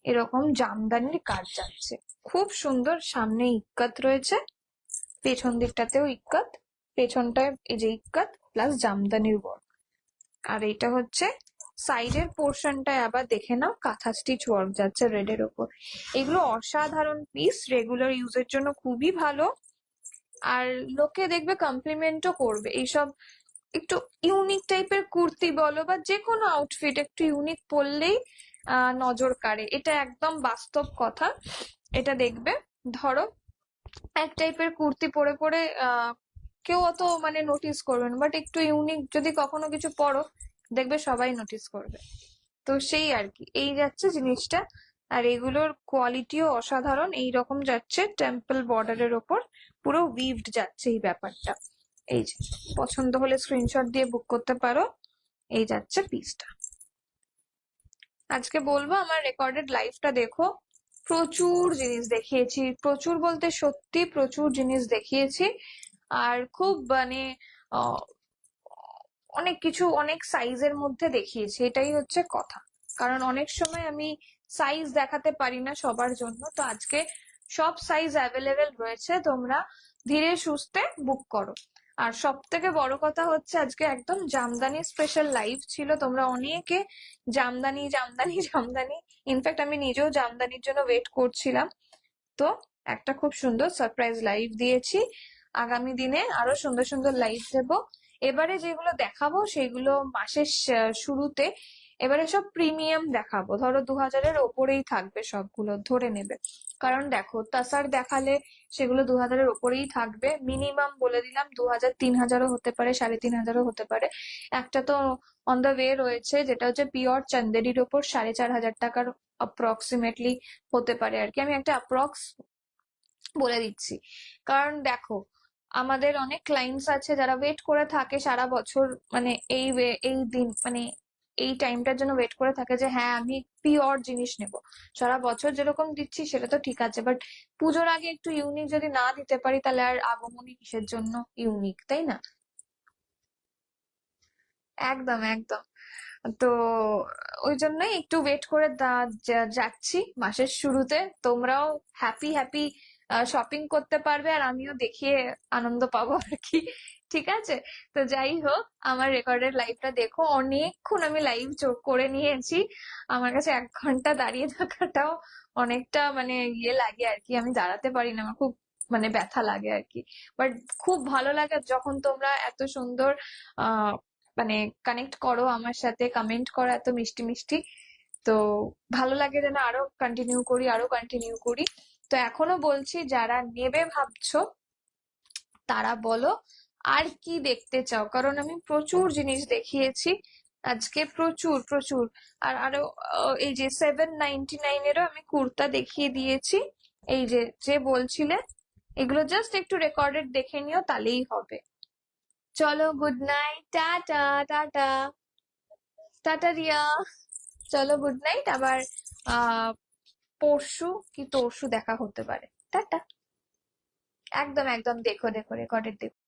Speaker 1: এরকম জামদানির কাজ যাচ্ছে, খুব সুন্দর। সামনে ইক্কাত রয়েছে, পেছন দিকটাতেও ইক্কাত, পেছনটায় এই যে ইক্কাত প্লাস জামদানির ওয়ার্ক। আর এটা হচ্ছে সাইডের পোর্শনটায় আবার দেখে নাও কাঁথা স্টিচ ওয়ার্ক যাচ্ছে রেড এর ওপর। এগুলো অসাধারণ পিস, রেগুলার ইউজের জন্য খুবই ভালো। আর লোকে দেখবে কমপ্লিমেন্টও করবে এইসব। একটু ইউনিক টাইপের কুর্তি বলো বা যে কোনো আউটফিট একটু ইউনিক পরলেই নজর কাড়ে, এটা একদম বাস্তব কথা। এটা দেখবে, ধরো এক টাইপের কুর্তি পরে পরে কেউ অত মানে নোটিস করবে না, বাট একটু ইউনিক যদি কখনো কিছু পরো, দেখবে সবাই নোটিস করবে। তো সেই আর কি, এই যাচ্ছে জিনিসটা। আর এগুলোর কোয়ালিটিও অসাধারণ, এই রকম যাচ্ছে টেম্পল বর্ডারের ওপর, পুরো উইভড যাচ্ছে এই ব্যাপারটা। এই যে পছন্দ হলে স্ক্রিনশট দিয়ে বুক করতে পারো। এই যাচ্ছে পিসটা। আজকে বলবো আমার রেকর্ডেড লাইভটা দেখো, প্রচুর জিনিস দেখিয়েছি, প্রচুর বলতে সত্যি প্রচুর জিনিস দেখিয়েছি। আর খুব মানে আহ, অনেক কিছু অনেক সাইজের মধ্যে দেখিয়েছি, এটাই হচ্ছে কথা। কারণ অনেক সময় আমি সাইজ দেখাতে পারি না সবার জন্য, তো আজকে সব সাইজ অ্যাভেলেবেল রয়েছে, তোমরা ধীরে সুস্থে বুক করো। আর সব থেকে বড় কথা হচ্ছে আজকে একদম জামদানি স্পেশাল লাইভ ছিল, তোমরা অনেকে জামদানি জামদানি জামদানি, ইনফ্যাক্ট আমি নিজেও জামদানির জন্য ওয়েট করছিলাম। তো একটা খুব সুন্দর সারপ্রাইজ লাইভ দিয়েছি, আগামী দিনে আরো সুন্দর সুন্দর লাইভ দেবো। এবারে যেগুলো দেখাবো সেগুলো মাসের শুরুতে, এবারে সব প্রিমিয়াম দেখাবো, ধরো 2000-এর ওপরেই থাকবে সবগুলো ধরে নেবে। কারণ দেখো তাসার দেখালে সেগুলো 2000-এর ওপরেই থাকবে, মিনিমাম বলে দিলাম 2000, 3000ও হতে পারে, 3500ও হতে পারে। একটা তো অন দ্য ওয়ে রয়েছে যেটা হচ্ছে পিওর চান্দেরির ওপর 4500 টাকার অ্যাপ্রক্সিমেটলি হতে পারে আর কি, আমি একটা অ্যাপ্রক্স বলে দিচ্ছি। কারণ দেখো আমাদের অনেক ক্লায়েন্টস আছে যারা ওয়েট করে থাকে সারা বছর, মানে এই দিন মানে এই টাইমটার জন্য ওয়েট করে থাকে যে হ্যাঁ আমি পিওর জিনিস নেব। সারা বছর যেরকম দিচ্ছি সেটা তো ঠিক আছে, বাট পুজোর আগে একটু ইউনিক যদি না দিতে পারি তাহলে আর আগমনী কিসের জন্য ইউনিক, তাই না? একদম একদম। তো ওই জন্যই একটু ওয়েট করে যাচ্ছি মাসের শুরুতে, তোমরাও হ্যাপি হ্যাপি শপিং করতে পারবে, আর আমিও দেখিয়ে আনন্দ পাবো আর কি। ঠিক আছে, তো যাই হোক, আমার রেকর্ডেড লাইভটা দেখো, অনেকক্ষণ আমি লাইভ করে নিয়েছি। আমার কাছে 1 ঘন্টা দাঁড়িয়ে থাকাটাও অনেকটা মানে ইয়ে লাগে আর কি, আমি দাঁড়াতে পারি না, আমার খুব মানে ব্যথা লাগে আর কি। বাট খুব ভালো লাগে যখন তোমরা এত সুন্দর আহ মানে কানেক্ট করো আমার সাথে, কমেন্ট করো এত মিষ্টি মিষ্টি। তো ভালো লাগে যেন আরো কন্টিনিউ করি, আরো কন্টিনিউ করি। তো এখনো বলছি, যারা নেবে ভাবছো তারা বলো আর কি দেখতে চাও, কারণ আমি প্রচুর জিনিস দেখিয়েছি আজকে, প্রচুর প্রচুর। আর আরো এই যে 799-এরও আমি কুর্তা দেখিয়ে দিয়েছি। এই যে যে বলছিলে, এগুলো জাস্ট একটু রেকর্ডেড দেখে নিও তাহলেই হবে। চলো, good night, tata. Tata, tata Riya. চলো গুড নাইট, আবার আহ পরশু কি তরশু দেখা হতে পারে। টাটা। একদম একদম, দেখো দেখো রেকর্ডেড দেখো।